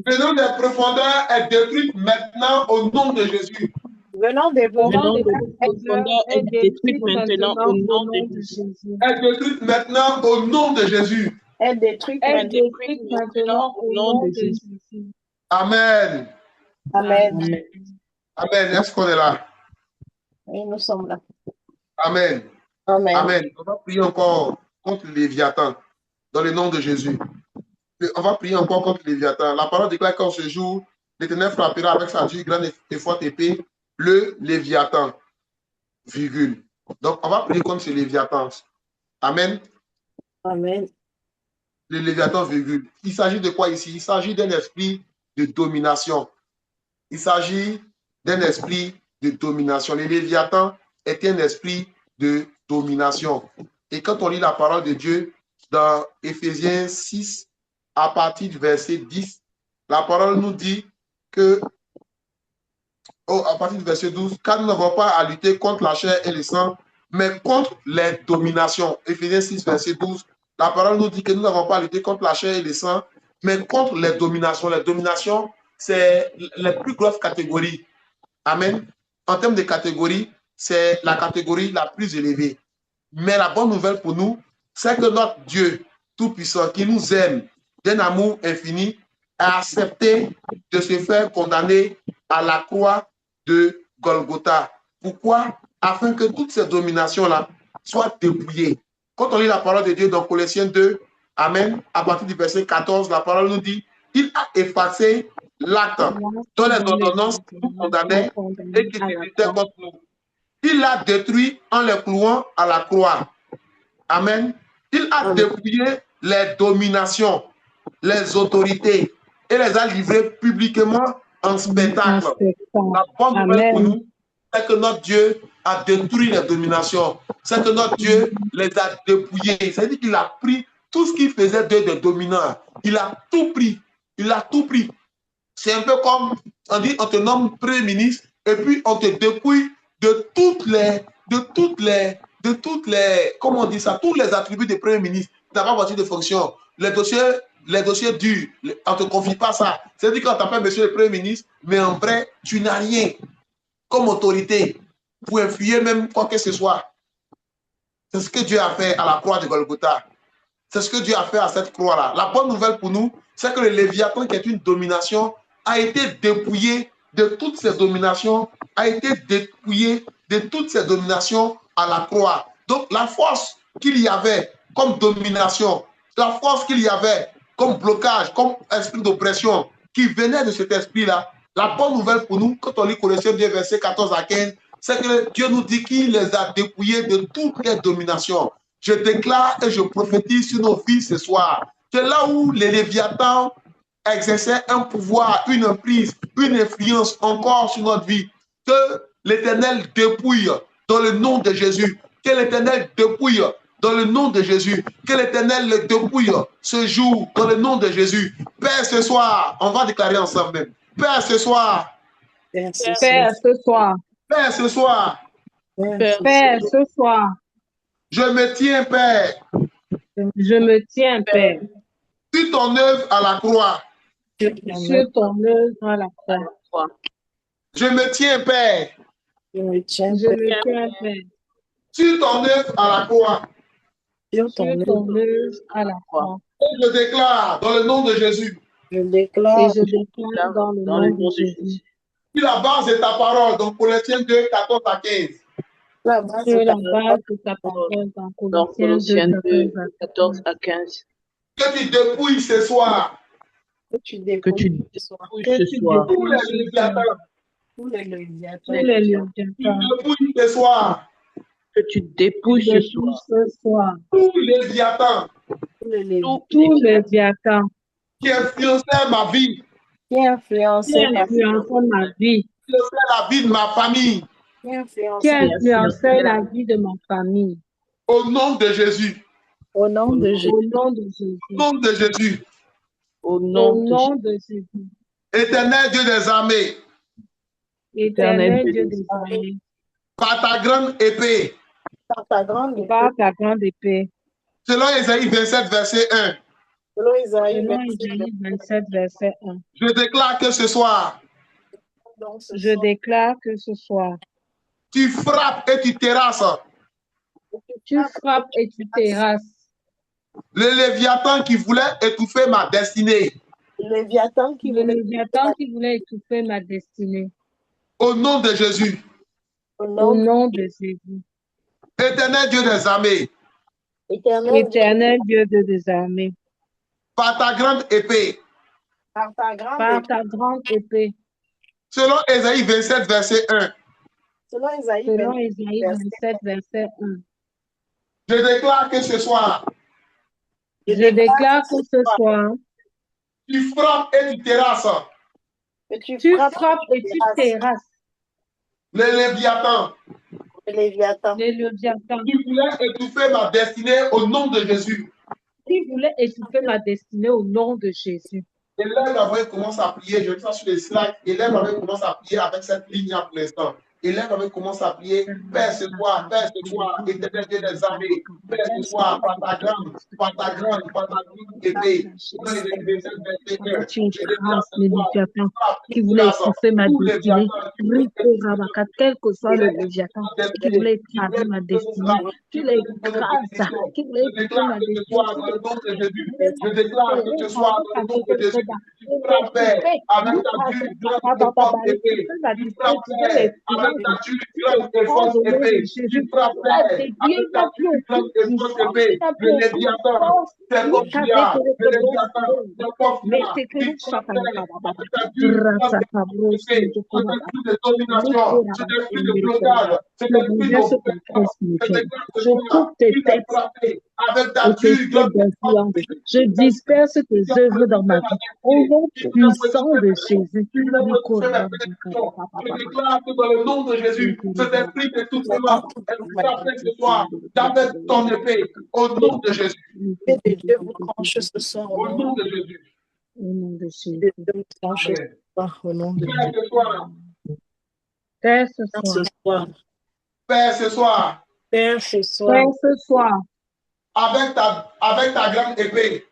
S1: venant des profondeurs est détruite maintenant au nom de Jésus.
S2: venant des
S3: venant des
S4: profondeurs
S3: est détruite maintenant au nom de Jésus.
S1: Est détruite maintenant au nom de Jésus.
S2: est détruite
S3: Est
S2: maintenant.
S3: détruite maintenant au nom de Jésus.
S1: Amen.
S2: Amen.
S1: Amen. Est-ce qu'on est là?
S2: Et nous sommes là.
S1: Amen.
S2: Amen.
S1: Amen. On va prier encore contre le Léviathan dans le nom de Jésus. On va prier encore contre le Léviathan. La parole déclare qu'en ce jour, l'Éternel frappera avec sa dure, grande et forte épée le Léviathan. Virgule. Donc, on va prier contre ce Léviathan. Amen.
S2: Amen.
S1: Le Léviathan, virgule. Il s'agit de quoi ici? Il s'agit d'un esprit de domination. Il s'agit d'un esprit de domination. Le Léviathan est un esprit de domination. Et quand on lit la parole de Dieu dans Éphésiens 6, à partir du verset 10, la parole nous dit que, à partir du verset 12, car nous n'avons pas à lutter contre la chair et le sang, mais contre les dominations. Éphésiens 6, verset 12, la parole nous dit que nous n'avons pas à lutter contre la chair et le sang, mais contre les dominations. Les dominations, c'est la plus grosse catégorie. Amen. En termes de catégorie, c'est la catégorie la plus élevée. Mais la bonne nouvelle pour nous, c'est que notre Dieu Tout-Puissant, qui nous aime d'un amour infini, a accepté de se faire condamner à la croix de Golgotha. Pourquoi? Afin que toutes ces dominations-là soient dépouillées. Quand on lit la parole de Dieu dans Colossiens 2, Amen, à partir du verset 14, la parole nous dit, il a effacé l'acte dont les ordonnances nous condamnaient et qui s'étaient contre nous. Il l'a détruit en les clouant à la croix. Amen. Il a dépouillé les dominations, les autorités et les a livrées publiquement en spectacle. La bonne nouvelle pour nous, c'est que notre Dieu a détruit les dominations. C'est que notre Dieu les a dépouillées. C'est-à-dire qu'il a pris tout ce qui faisait d'eux des dominants. Il a tout pris. Il a tout pris. C'est un peu comme, on dit, on te nomme Premier ministre et puis on te dépouille de toutes les, comment on dit ça, tous les attributs du Premier ministre. Tu n'as pas voiture de fonction. Les dossiers durs, on ne te confie pas ça. C'est-à-dire qu'on t'appelle monsieur le Premier ministre, mais en vrai, tu n'as rien comme autorité pour influer même quoi que ce soit. C'est ce que Dieu a fait à la croix de Golgotha. C'est ce que Dieu a fait à cette croix-là. La bonne nouvelle pour nous, c'est que le Léviathan, qui est une domination, a été dépouillé de toutes ces dominations, a été dépouillé de toutes ces dominations à la croix. Donc, la force qu'il y avait comme domination, la force qu'il y avait comme blocage, comme esprit d'oppression, qui venait de cet esprit-là, la bonne nouvelle pour nous, quand on lit Colossiens 2, versets 14 à 15, c'est que Dieu nous dit qu'il les a dépouillés de toutes les dominations. Je déclare et je prophétise sur nos vies ce soir. C'est là où les Léviathans exercer un pouvoir, une emprise, une influence encore sur notre vie. Que l'Éternel dépouille dans le nom de Jésus. Que l'Éternel dépouille dans le nom de Jésus. Que l'Éternel le dépouille ce jour dans le nom de Jésus. Père, ce soir, on va déclarer ensemble même. Père, ce soir.
S3: Père, ce soir.
S1: Père, ce soir.
S3: Père, ce soir.
S1: Je me tiens, Père.
S3: Je me tiens, Père.
S1: Sur ton œuvre à la croix.
S3: Sur ton œuvre à la croix.
S1: Je me tiens, Père.
S2: Je me tiens,
S3: Père.
S1: Sur ton œuvre à la croix.
S2: Sur ton
S3: œuvre à la croix.
S1: Et je déclare dans le nom de Jésus.
S2: Je déclare.
S3: Et je déclare dans le nom de Jésus.
S1: Sur la base de ta parole, dans Colossiens 2, 14 à 15.
S3: Sur la base de ta parole, dans Colossiens 2, 14 à 15.
S1: Que tu dépouilles ce soir.
S2: Que tu dépouilles ce soir.
S1: Tous les léviathans.
S2: Tous les léviathans.
S1: Tu dépouilles ce soir.
S3: Que tu dépouilles ce soir.
S1: Tous les léviathans.
S3: Tous les léviathans.
S1: Qui influençaient ma vie.
S2: Qui influençaient
S3: ma vie.
S1: Qui influençaient la vie de ma famille.
S3: Qui influençaient la vie de ma famille.
S1: Au nom de Jésus.
S2: Au nom de Jésus.
S3: Au nom de Jésus.
S1: Au nom de Jésus.
S3: Au nom de Jésus.
S1: Éternel Dieu des armées.
S3: Éternel Dieu des armées.
S1: Par ta grande épée.
S2: Par ta grande
S3: épée.
S1: Selon Ésaïe 27, verset 1.
S2: Selon Ésaïe
S3: 27, verset 1.
S1: Je déclare que ce soir.
S3: Je déclare que ce soir.
S1: Tu frappes et tu terrasses.
S3: Tu frappes et tu terrasses.
S1: Le Léviathan qui voulait étouffer ma destinée.
S2: Le Léviathan qui
S3: voulait étouffer ma destinée.
S1: Au nom de Jésus.
S3: Au nom de Jésus.
S1: Éternel Dieu des armées.
S3: Éternel Dieu des armées.
S1: Par ta grande épée.
S2: Par ta
S3: grande épée.
S1: Selon Ésaïe 27, verset 1.
S2: Selon Ésaïe
S3: 27, verset 1.
S1: Je déclare que ce soir.
S3: Je déclare que ce soir.
S1: Tu frappes et tu terrasses.
S3: Tu frappes et tu terrasses.
S1: Les Léviathans.
S3: Qui
S1: voulaient étouffer ma destinée au nom de Jésus.
S3: Qui voulait étouffer ma destinée au nom de Jésus.
S1: Élève avait commencé à prier, je vais ça sur les slides. Élève avait commencé à prier avec cette ligne là pour l'instant. Élève avait commencé à prier, Père ce soir, Éternel Dieu des armées, Père ce soir, par ta grande épée.
S3: Qui voulait étouffer ma destinée, quel que soit le Léviathan qui voulait écraser ma destinée, tu l'écrases, qui voulait étouffer ma destinée.
S1: Je déclare que ce soir, dans le nom de Jésus, tu frappes avec ta dure épée, tu frappes avec ta dure force épée, tu frappes avec ta dure force épée, le Léviathan, c'est ton billard, le Léviathan, c'est ton billard, tu frappes avec ta dure force épée, sur l'esprit de domination, sur l'esprit de blocage, sur l'esprit de
S3: je coupe tes têtes
S1: avec ta dure
S3: d'influence. Je disperse tes œuvres dans ma vie. Au nom puissant de Jésus.
S1: Je déclare que dans le nom de Jésus, cet esprit de tout cela est frappé ce soir d'avec ton épée, au nom de Jésus.
S2: Dieu vous tranche ce soir.
S1: Au nom de Jésus.
S3: Au nom de Jésus.
S2: Dieu vous tranche ce soir. Au nom de Jésus.
S3: Père ce soir.
S1: Père ce soir.
S2: Père ce soir.
S3: Père ce soir.
S1: Avec ta grande épée.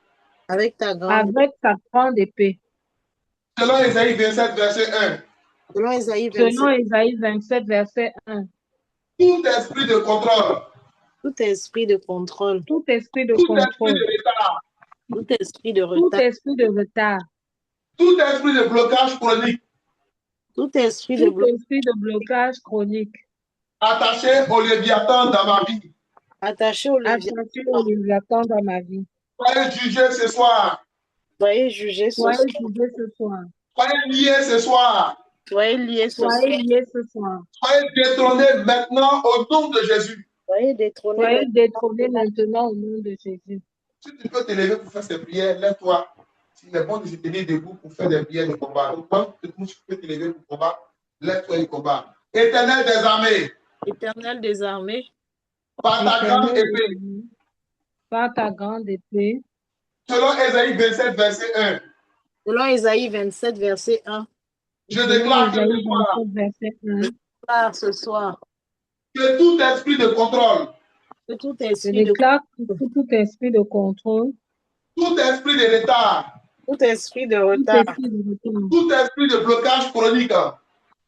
S2: Avec ta grande
S3: épée.
S1: Selon Ésaïe 27, verset 1.
S2: Selon Ésaïe
S3: 27, verset 1.
S1: Tout esprit de contrôle.
S2: Tout esprit de contrôle.
S3: Tout esprit de
S1: retard.
S2: Tout esprit de retard.
S1: Tout esprit de blocage chronique.
S2: Tout esprit de
S3: blocage chronique.
S1: Attaché au Léviathan dans ma vie.
S2: Attaché au Léviathan
S3: dans ma vie.
S1: Soyez jugés ce soir.
S2: Soyez jugés ce soir.
S1: Soyez liés ce soir.
S2: Soyez liés ce soir.
S1: Soyez détrônés maintenant au nom de Jésus.
S2: Soyez détrônés
S3: maintenant au nom de Jésus.
S1: Si tu peux te lever pour faire ces prières, lève-toi. il est bon de se tenir debout pour faire des prières de combat. Donc, quand tu peux te lever pour combat, lève-toi du combat. Éternel des armées.
S2: Éternel des armées.
S1: Par ta grande épée.
S3: Par ta grande épée.
S1: Selon Ésaïe 27, verset 1.
S2: Selon Ésaïe 27, verset 1.
S1: Je déclare
S2: ce soir
S1: que tout esprit de contrôle,
S3: que tout esprit de contrôle,
S1: tout esprit de retard,
S2: tout esprit de retard,
S1: tout esprit de blocage chronique,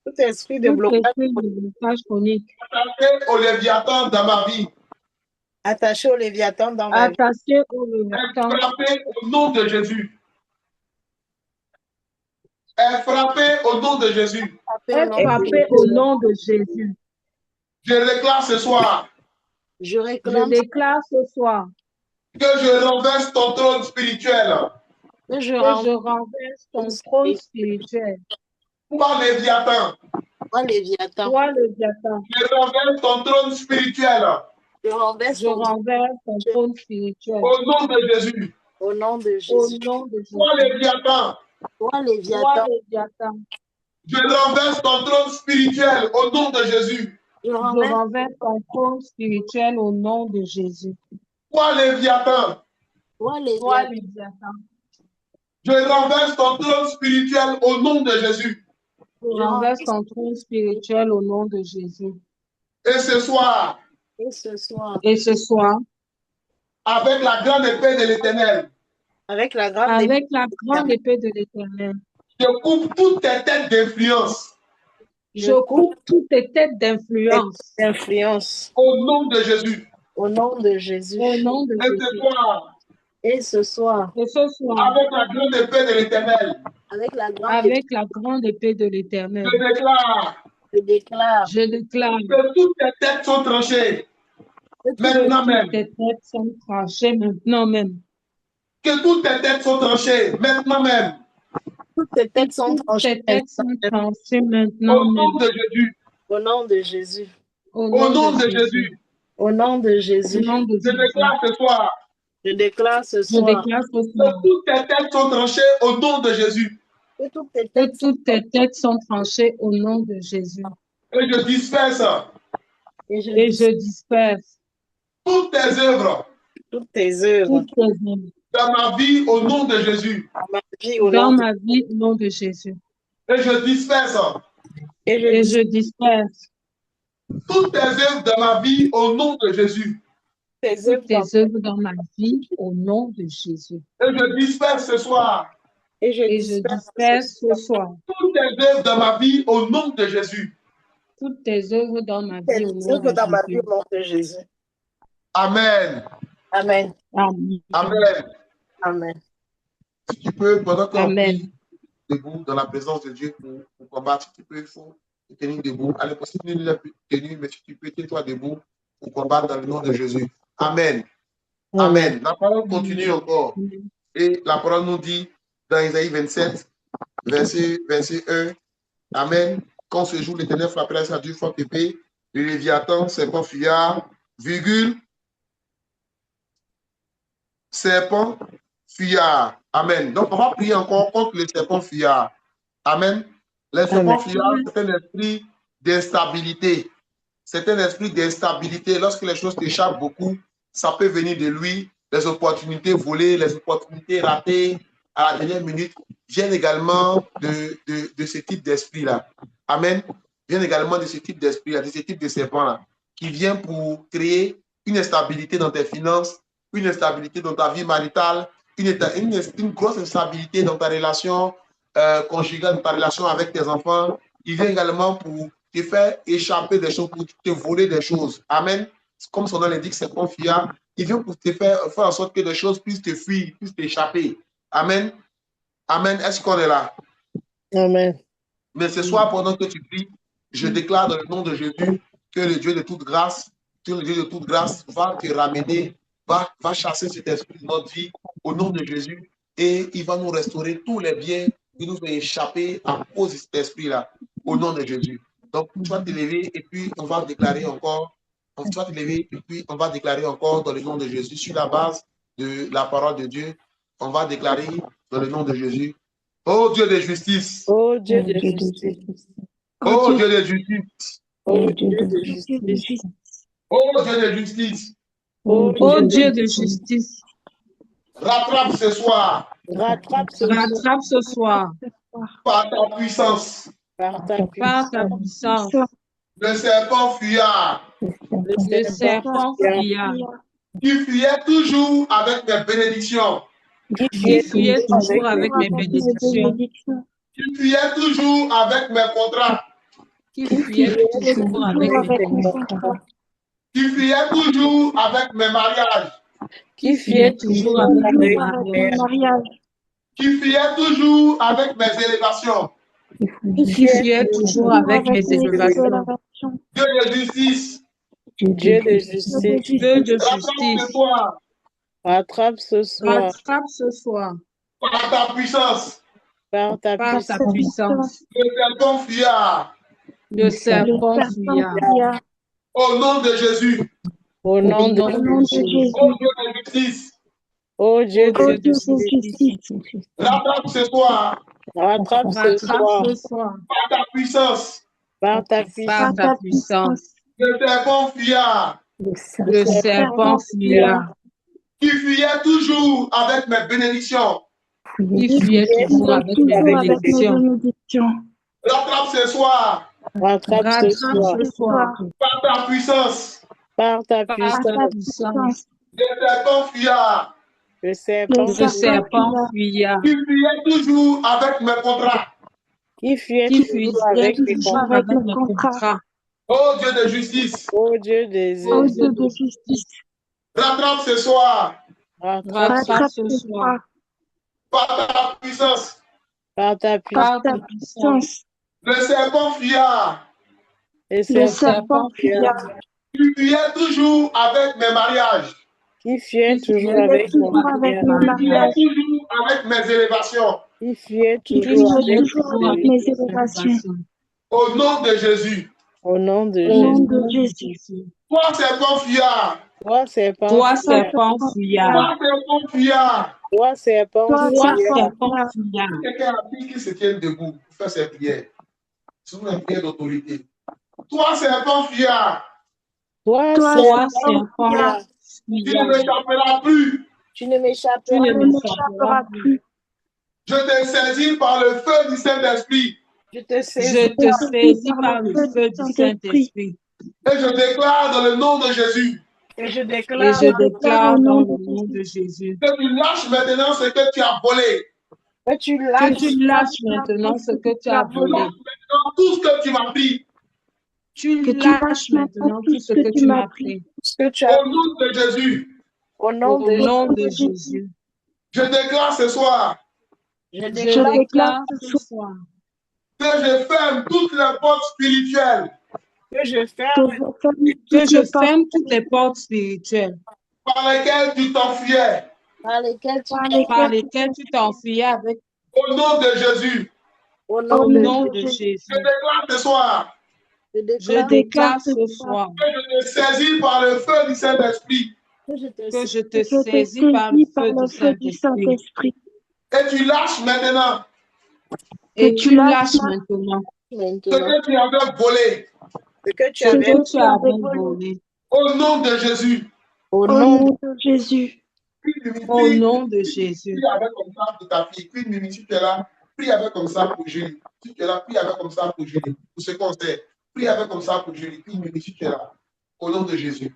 S2: tout esprit de blocage
S3: chronique,
S1: attaché au Léviathan dans ma vie,
S2: attaché au Léviathan dans ma vie,
S3: attaché au Léviathan,
S1: est frappé au nom de Jésus. Est frappé au nom de Jésus.
S3: Est frappé au nom de Jésus.
S1: Je déclare ce soir.
S2: Je
S3: déclare ce soir.
S1: Que je renverse ton trône spirituel.
S3: Que je renverse ton trône spirituel.
S1: Toi, Léviathan.
S2: Toi, Léviathan.
S3: Toi, Léviathan.
S1: Je renverse ton trône spirituel.
S2: Je renverse
S3: ton trône spirituel.
S1: Au nom de Jésus.
S2: Au nom de Jésus.
S3: Au nom de Jésus.
S1: Toi, Léviathan.
S2: Toi, Léviathan.
S1: Je renverse ton trône spirituel au nom de Jésus.
S3: Je renverse ton trône spirituel au nom de Jésus.
S1: Toi, Léviathan.
S2: Toi,
S3: Léviathan.
S1: Je renverse ton trône spirituel au nom de Jésus.
S3: Je renverse ton trône spirituel au nom de Jésus.
S1: Et ce soir.
S2: Et ce soir.
S3: Et ce soir.
S1: Avec la grande épée de l'Éternel.
S2: Avec la grande
S3: épée de l'Éternel.
S1: Je coupe toutes tes têtes d'influence.
S3: Je coupe toutes tes têtes d'influence.
S1: Au nom de Jésus.
S2: Au nom de Jésus.
S3: Au nom de Jésus.
S1: Et ce soir.
S2: Et ce soir.
S1: Avec la grande épée de l'Éternel.
S2: Avec la
S3: grande épée de l'Éternel.
S1: Je déclare. Que toutes tes têtes sont tranchées. Maintenant même.
S3: Tes têtes sont tranchées maintenant même.
S1: Que toutes tes têtes sont tranchées maintenant même.
S2: Toutes tes têtes sont tranchées
S3: maintenant
S1: même. Au nom de Jésus.
S2: Au nom de Jésus.
S1: Au nom de Jésus.
S2: Au nom de Jésus.
S1: Je déclare ce soir.
S2: Je déclare ce soir.
S1: Que toutes tes têtes sont tranchées au nom de Jésus.
S2: Que toutes
S3: tes têtes sont tranchées au nom de Jésus.
S1: Et je disperse.
S3: Et je disperse.
S1: Toutes tes œuvres.
S2: Toutes tes œuvres.
S1: Dans ma vie au nom de Jésus.
S3: Dans ma vie au nom de Jésus.
S1: Et je disperse.
S3: Et je disperse.
S1: Toutes tes œuvres dans ma vie au nom de Jésus.
S3: Toutes tes œuvres dans ma vie au nom de Jésus.
S1: Et je disperse ce soir.
S2: Et je
S3: disperse ce soir.
S1: Toutes tes œuvres dans ma vie au nom de Jésus.
S3: Toutes tes œuvres dans ma vie au nom
S2: de Jésus.
S1: Amen.
S2: Amen.
S3: Amen.
S1: Amen.
S2: Amen.
S1: Si tu peux, pendant qu'on prie debout dans la présence de Dieu pour combattre, si tu peux, il faut te tenir debout. À l'impossible, il n'est plus tenu, mais si tu peux, tiens-toi debout pour combattre dans le nom de Jésus. Amen. Amen. La parole continue encore. Et la parole nous dit dans Isaïe 27, verset 1, Amen. Quand ce jour, l'Éternel frappera sa dure forte épée, le Léviathan, serpent fuyard, virgule, serpent fuyard. Amen. Donc, on va prier encore contre les serpents fuyards. Amen. Les serpents fuyards, c'est un esprit d'instabilité. C'est un esprit d'instabilité. Lorsque les choses t'échappent beaucoup, ça peut venir de lui. Les opportunités volées, les opportunités ratées à la dernière minute viennent également de ce type d'esprit-là. Amen. Viennent également de ce type d'esprit-là, de ce type de serpent-là, qui vient pour créer une instabilité dans tes finances, une instabilité dans ta vie maritale, une grosse instabilité dans ta relation conjugale, dans ta relation avec tes enfants. Il vient également pour te faire échapper des choses, pour te voler des choses. Amen. Comme son nom l'indique, c'est confiant. Il vient pour te faire en sorte que des choses puissent te fuir, puissent t'échapper. Amen. Amen. Est-ce qu'on est là?
S2: Amen.
S1: Mais ce soir, pendant que tu pries, je déclare dans le nom de Jésus que le Dieu de toute grâce, va te ramener, va chasser cet esprit de notre vie au nom de Jésus et il va nous restaurer tous les biens qui nous ont échappé à cause de cet esprit-là au nom de Jésus. Donc, tu vas te lever et puis on va déclarer encore. Tu vas te lever et puis on va déclarer encore dans le nom de Jésus sur la base de la parole de Dieu. On va déclarer dans le nom de Jésus. Ô Dieu de justice.
S2: Ô Dieu de justice.
S1: Ô Dieu de justice.
S2: Ô Dieu de justice.
S1: Ô Dieu de justice.
S4: Ô Dieu de justice,
S1: Rattrape ce soir
S2: Rattrape ce
S4: rattrape ce soir
S1: par ta puissance
S2: par ta
S4: par ta puissance
S1: le serpent fuyard
S4: le serpent fuyard
S1: qui fuyait toujours avec mes bénédictions,
S4: qui fuyait toujours avec mes bénédictions,
S1: qui fuyait toujours avec mes contrats,
S4: qui fuyait toujours avec mes contrats,
S1: qui fuyait toujours avec mes mariages,
S2: qui fuyait
S4: toujours avec mes mariages,
S1: qui fuyait toujours avec mes élévations.
S4: qui fuyait toujours avec mes élévations.
S1: Dieu de justice,
S2: Dieu de justice.
S4: Dieu de
S1: rattrape ce
S4: justice,
S1: soir
S2: Rattrape ce soir
S4: rattrape ce soir
S1: par ta puissance
S2: par ta
S4: par ta puissance
S1: le serpent fuyard
S4: le serpent fuyard.
S1: au nom de Jésus.
S2: Au nom de
S4: Jésus.
S1: Ô Dieu de justice,
S2: Ô Dieu de
S4: Dieu de justice,
S1: rattrape ce soir
S2: rattrape ce
S4: rattrape
S2: soir
S4: ce soir
S1: par ta puissance
S2: par ta
S4: par
S2: puissance.
S4: ta puissance
S1: le serpent fuyard
S4: le serpent fuyard
S1: qui fuyait toujours avec mes bénédictions.
S4: qui fuyait toujours avec mes bénédictions.
S1: Rattrape ce soir
S2: Rattrape ce
S4: Rattrape
S2: soir
S4: ce soir
S1: par ta puissance
S2: par ta
S4: par ta
S2: puissance.
S4: puissance
S1: le serpent fuyard
S2: Le serpent
S4: le serpent fuyard
S1: qui fuyait toujours avec mes contrats.
S2: qui fuyait
S4: qui
S2: toujours
S4: fuyait
S2: avec les
S4: toujours
S2: contrats.
S4: avec mes contrats.
S1: Ô Dieu de justice,
S2: Ô Dieu des
S4: Ô
S2: yeux,
S4: Dieu de justice,
S1: rattrape ce soir
S2: rattrape
S4: rattrape ce soir
S1: par ta puissance
S2: par ta puissance.
S4: par ta puissance
S1: le serpent fuyard
S2: Le
S4: le
S2: serpent
S4: serpent fuyard
S1: qui fuyait toujours avec mes mariages,
S2: qui fuyait
S4: qui
S2: toujours
S4: fuyait
S2: avec mon
S4: toujours avec
S2: mariage.
S4: mes
S1: qui fuyait
S4: mariages,
S1: toujours avec mes élévations.
S2: Qui fuyait
S4: qui
S2: toujours
S4: fuyait
S2: avec
S4: toujours
S2: mon
S4: avec
S2: mariage.
S4: mes élévations.
S1: Au nom de Jésus,
S2: Au nom de
S4: Au
S2: Jésus.
S4: nom de Jésus.
S1: toi serpent fuyard,
S2: Toi serpent,
S4: Toi, serpent fuyard,
S1: toi serpent fuyard.
S2: toi serpent,
S4: toi,
S2: fuyard.
S4: serpent fuyard,
S1: Quelqu'un a dit qu'il se tienne debout pour faire ses prières. C'est une prière d'autorité. Toi serpent fuyard,
S2: toi
S4: toi,
S2: serpent,
S4: serpent
S2: fuyard.
S1: tu ne
S4: fuyard,
S1: m'échapperas plus.
S2: Tu ne
S4: tu
S2: m'échapperas
S4: ne
S2: pas.
S4: m'échapperas plus.
S1: Je te saisis par le feu du Saint-Esprit
S2: Je te
S4: Je
S2: saisis.
S4: te saisis par le feu du Saint-Esprit
S1: et je déclare dans le nom de Jésus
S2: Et je
S4: et
S2: déclare
S4: je déclare dans le nom de Jésus
S1: que tu lâches maintenant ce que tu as volé.
S2: que tu
S4: que
S2: lâches
S4: tu lâches maintenant ce que tu as volé.
S1: Maintenant, tout ce que tu m'as pris,
S4: Tu lâches maintenant tout ce que tu m'as pris.
S2: ce que tu as
S1: au nom de Jésus,
S2: au nom
S4: Au
S2: de
S4: nom de Jésus,
S1: je déclare ce soir
S2: Je
S4: je
S2: déclare
S4: déclare ce soir
S1: que je ferme toutes les portes spirituelles
S2: que je ferme
S4: que je ferme toutes les portes spirituelles
S1: par lesquelles tu t'enfuyais.
S2: par lesquelles tu
S4: par lesquelles tu t'enfuyais avec
S1: Au nom de Jésus,
S2: au nom
S4: au
S2: de
S4: nom de
S1: je
S4: Jésus.
S1: déclare ce soir
S2: je
S4: Je
S2: déclare
S4: déclare ce soir
S1: que je te saisis par le feu du Saint-Esprit
S2: que je te
S4: que je te saisis par le feu du Saint-Esprit
S1: et tu lâches maintenant
S4: et tu lâches maintenant
S1: ce
S2: maintenant
S1: que tu avais volé.
S2: ce que tu
S4: ce
S2: avais
S4: que tu avais volé.
S1: Au nom de Jésus,
S2: au nom
S3: de Jésus.
S4: Au nom de Jésus.
S1: Prie avec comme ça pour ta fille. Prie Mimi, si tu es là, prie avec comme ça pour Julie. Si tu es là, prie avec comme ça pour Julie. Pour ce qu'on sait, prie avec comme ça pour Julie. Prie Mimi, si tu es là. Au nom de Jésus.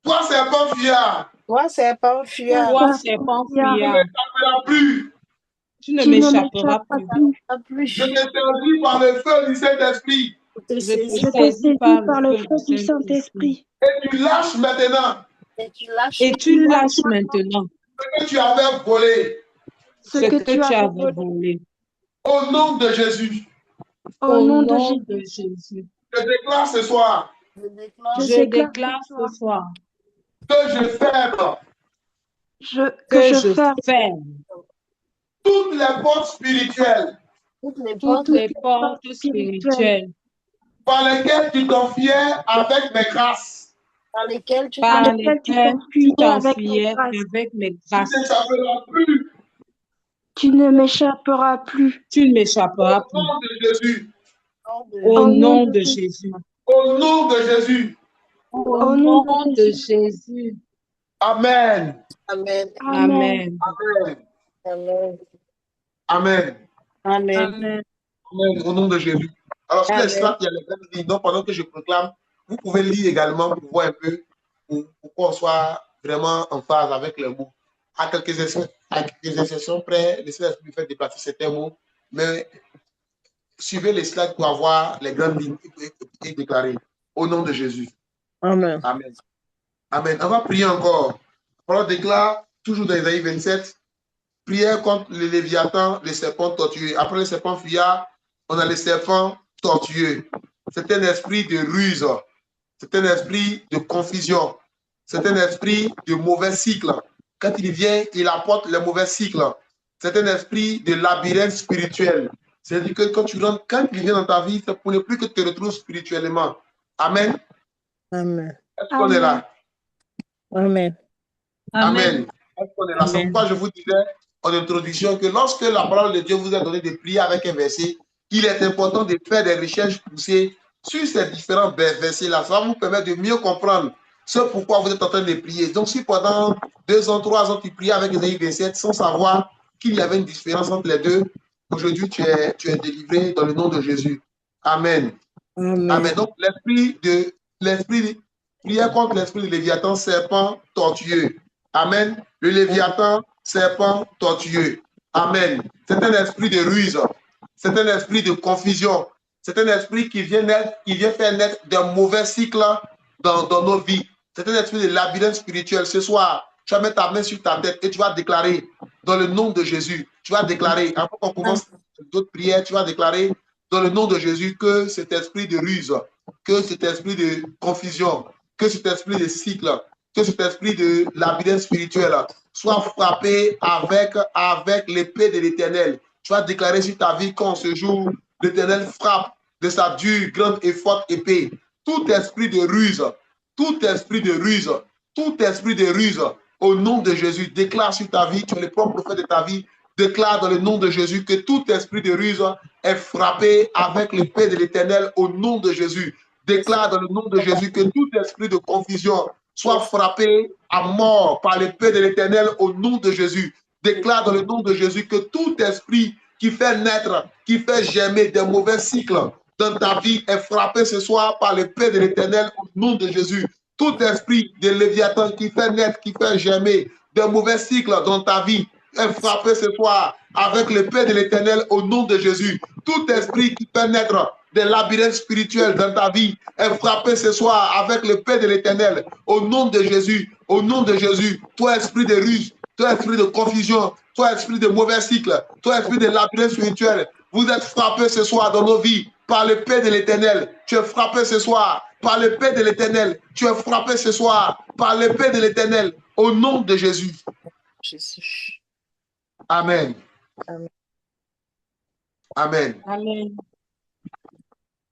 S1: Toi, serpent fuyard,
S2: toi serpent fuyard
S4: Toi, serpent
S1: tu ne
S4: fuyard,
S1: m'échapperas plus.
S4: tu ne m'échapperas plus.
S2: pas plus
S1: Je te saisis par le feu du Saint-Esprit
S2: te
S4: Je
S2: saisis
S4: te saisis par le feu du Saint-Esprit
S3: Saint-Esprit.
S1: et tu lâches maintenant
S2: et tu lâches
S4: et tu lâches maintenant
S1: ce que tu avais volé.
S4: ce que tu avais volé.
S1: Au nom de Jésus,
S4: Au nom de Jésus.
S1: je déclare ce soir
S2: je déclare
S4: Je déclare ce soir
S1: que je ferme
S4: que je ferme
S1: toutes les portes spirituelles
S2: toutes les
S4: toutes les portes spirituelles
S1: par lesquelles tu t'enfuyais avec mes grâces.
S2: par lesquels tu
S3: par
S4: par
S3: lesquels tu
S4: lesquels tu
S3: t'enfuyais avec mes
S4: t'enfuyais
S3: grâces.
S4: avec mes
S1: Tu
S4: grâces.
S1: n'échapperas plus
S3: Tu ne m'échapperas plus.
S4: Tu ne
S1: au
S4: m'échapperas plus.
S1: nom de Jésus.
S4: Au
S3: Au nom
S4: nom
S3: de
S4: de
S3: Jésus.
S4: Jésus.
S1: Au nom de Jésus.
S4: Au
S3: Au nom
S4: nom
S3: de
S4: de
S3: Jésus.
S4: Jésus.
S1: Amen.
S2: Amen.
S3: Amen.
S4: Amen.
S1: Amen.
S2: Amen.
S1: Amen.
S2: Amen.
S3: Amen.
S1: Amen. Au nom de Jésus. Alors, sur les
S2: Amen.
S1: slides, il y a les grandes lignes. Donc, pendant que je proclame, vous pouvez lire également pour voir un peu pour qu'on soit vraiment en phase avec les mots. À quelques exceptions près, le Saint-Esprit fait déplacer certains mots, mais suivez les slides pour avoir les grandes lignes et déclarer au nom de Jésus.
S2: Amen.
S1: Amen. Amen. On va prier encore. On déclare toujours dans Isaïe 27, prière contre le Léviathan, les serpents tortueux. Après les serpents fuyards, on a les serpents tortueux. C'est un esprit de ruse. C'est un esprit de confusion. C'est un esprit de mauvais cycle. Quand il vient, il apporte les mauvais cycles. C'est un esprit de labyrinthe spirituel. C'est-à-dire que quand il vient dans ta vie, c'est pour ne plus que tu te retrouves spirituellement. Amen.
S2: Amen.
S1: Est-ce qu'on est là?
S2: Amen.
S1: Amen. Est-ce qu'on est là? C'est pourquoi je vous disais en introduction que lorsque la parole de Dieu vous a donné de prier avec un verset, il est important de faire des recherches poussées sur ces différents versets-là. Ça va vous permettre de mieux comprendre ce pourquoi vous êtes en train de prier. Donc, si pendant 2 ans, 3 ans, tu priais avec Isaïe 27 sans savoir qu'il y avait une différence entre les deux, aujourd'hui, tu es délivré dans le nom de Jésus. Amen.
S2: Amen.
S1: Amen. Donc, prière contre l'esprit de Léviathan, serpent tortueux. Amen. Le Léviathan, serpent tortueux. Amen. C'est un esprit de ruse. C'est un esprit de confusion. C'est un esprit qui vient faire naître des mauvais cycles dans nos vies. C'est un esprit de labyrinthe spirituel. Ce soir, tu vas mettre ta main sur ta tête et tu vas déclarer dans le nom de Jésus. Tu vas déclarer, avant qu'on commence d'autres prières, tu vas déclarer dans le nom de Jésus que cet esprit de ruse, que cet esprit de confusion, que cet esprit de cycle, que cet esprit de labyrinthe spirituel soit frappé avec l'épée de l'Éternel. Tu vas déclarer sur ta vie qu'en ce jour, l'Éternel frappe de sa dure, grande et forte épée. Tout esprit de ruse, tout esprit de ruse, tout esprit de ruse, au nom de Jésus, déclare sur ta vie, tu es le propre prophète de ta vie, déclare dans le nom de Jésus que tout esprit de ruse est frappé avec l'épée de l'Éternel au nom de Jésus. Déclare dans le nom de Jésus que tout esprit de confusion soit frappé à mort par l'épée de l'Éternel au nom de Jésus. Déclare dans le nom de Jésus que tout esprit qui fait naître, qui fait germer des mauvais cycles dans ta vie est frappé ce soir par l'épée de l'Éternel au nom de Jésus. Tout esprit de Léviathan qui fait naître, qui fait germer des mauvais cycles dans ta vie est frappé ce soir avec l'épée de l'Éternel au nom de Jésus. Tout esprit qui fait naître des labyrinthes spirituels dans ta vie est frappé ce soir avec l'épée de l'Éternel au nom de Jésus. Au nom de Jésus, toi esprit de ruse, toi esprit de confusion, toi esprit de mauvais cycle, toi esprit de labyrinthe spirituel, vous êtes frappé ce soir dans nos vies par l'épée de l'Éternel. Tu es frappé ce soir par l'épée de l'Éternel. Tu es frappé ce soir par l'épée de l'Éternel au nom de Jésus.
S2: Jésus.
S1: Amen.
S2: Amen.
S1: Amen.
S4: Amen.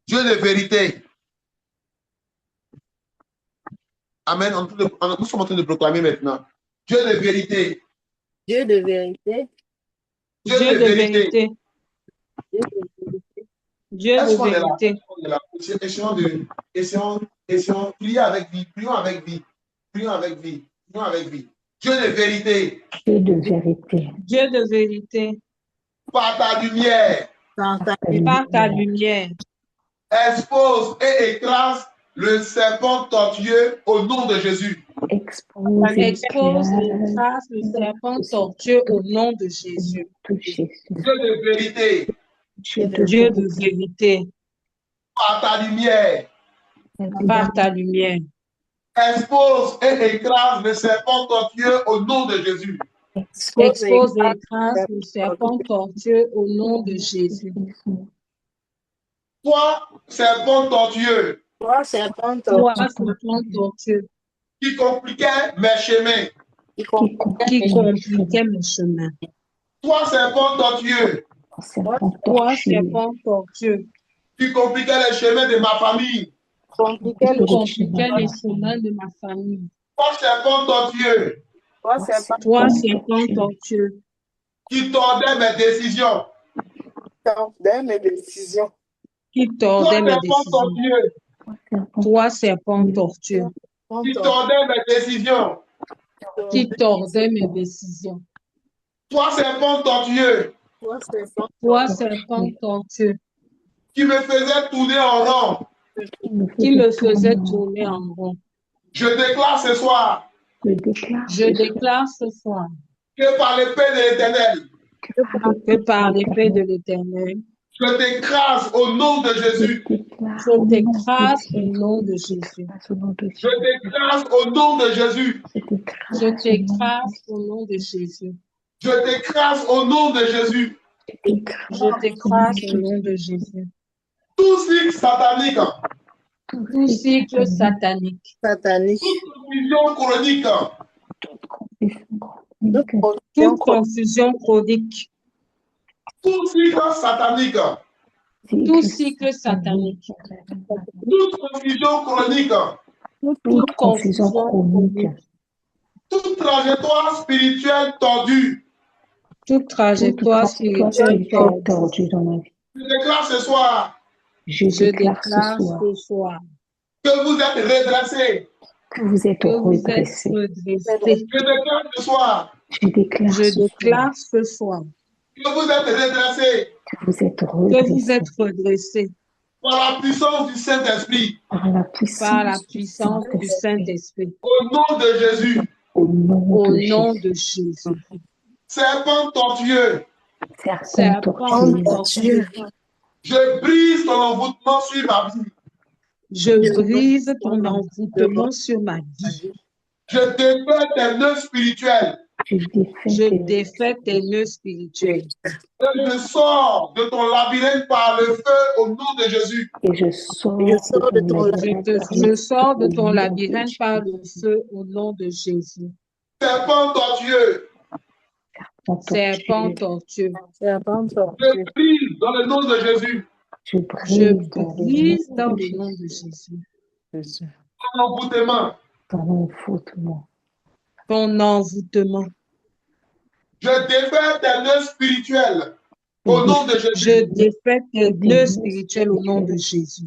S1: Dieu de vérité. Amen. Nous sommes en train de proclamer maintenant. Dieu de vérité.
S2: Dieu de vérité.
S1: Dieu de vérité.
S4: Dieu de vérité.
S1: Essayons, prions avec vie, prions avec vie, prions avec vie, prions avec vie. Dieu de vérité.
S5: Dieu de vérité.
S4: Dieu de vérité.
S1: Par ta lumière.
S4: Par ta lumière.
S1: Expose et écrase le serpent tortueux au nom de Jésus.
S4: Expose et écrase le serpent tortueux au nom de Jésus.
S1: Dieu de vérité.
S4: Dieu de vérité.
S1: Par ta lumière.
S4: Par ta lumière.
S1: Expose et écrase le serpent tortueux au nom de Jésus.
S4: Expose et écrase le serpent tortueux au nom de Jésus.
S1: Toi, serpent tortueux.
S2: Toi, serpent
S4: tortueux.
S1: Qui compliquait mes chemins.
S4: Qui compliquait mes chemins.
S1: Toi, serpent tortueux.
S4: Toi, serpent tortueux.
S1: Qui compliquait les chemins de ma famille.
S2: compliquait le
S4: compliquait les chemins de ma famille.
S1: Toi, serpent tortueux,
S4: Toi, serpent tortueux,
S1: qui tordait mes décisions.
S2: mes décisions.
S4: qui
S1: Toi,
S4: tordait mes
S1: serpent
S4: décisions.
S1: tortueux,
S4: Toi, serpent tortueux,
S1: qui tordait mes décisions.
S4: qui tordait mes décisions.
S1: Toi, serpent tortueux,
S4: Toi, serpent tortueux,
S1: qui me faisait tourner en rond.
S4: qui me faisait tourner en rond.
S1: Je déclare ce soir
S4: Je déclare ce soir
S1: que par l'épée de l'Éternel,
S4: que par l'épée de l'Éternel,
S1: je t'écrase au nom de Jésus.
S4: je t'écrase au nom de Jésus.
S1: Je t'écrase au nom de Jésus.
S4: Je t'écrase au nom de Jésus.
S1: Je t'écrase au nom de Jésus.
S4: Je t'écrase au nom de Jésus.
S1: Tout cycle satanique,
S4: Tout cycle satanique,
S1: toute confusion chronique,
S4: toute confusion chronique,
S1: tout cycle satanique,
S4: tout cycle satanique,
S1: toute confusion chronique,
S4: toute confusion chronique,
S1: toute trajectoire spirituelle tordue.
S4: toute trajectoire spirituelle tordue.
S1: Je déclare ce soir
S4: Je déclare ce soir
S1: que vous êtes redressés.
S5: Que vous êtes
S4: que vous êtes
S5: redressés.
S4: redressés.
S1: Je déclare ce soir
S5: Je déclare
S4: Je déclare ce soir
S1: que vous êtes redressés
S5: que vous êtes
S4: que vous
S5: redressés
S4: êtes redressés
S1: par la puissance du Saint-Esprit.
S5: par la
S4: par la
S5: puissance
S4: puissance du Saint-Esprit.
S1: Au nom de Jésus,
S5: au nom
S4: Au
S5: de
S4: nom
S5: Jésus.
S4: de Jésus.
S1: serpent tortueux,
S5: Serpent
S4: Serpent
S5: tortueux,
S4: tortueux,
S1: je brise ton envoûtement sur ma vie.
S4: je brise ton envoûtement sur ma vie.
S1: Je défais tes nœuds spirituels.
S5: je
S4: Je défais tes nœuds spirituels.
S1: Et je sors de ton labyrinthe par le feu au nom de Jésus.
S5: et je sors de ton labyrinthe
S4: Je sors de ton labyrinthe par le feu au nom de Jésus.
S1: Serpent tortueux,
S4: Serpent tortueux,
S1: je brise dans le nom de Jésus.
S5: je
S4: je
S5: brise
S4: brise dans le nom de Jésus.
S1: Ton envoûtement,
S5: ton envoûtement.
S4: Ton envoûtement.
S1: je défais tes nœuds spirituels au nom de Jésus.
S4: Je défais tes nœuds spirituels au nom de Jésus.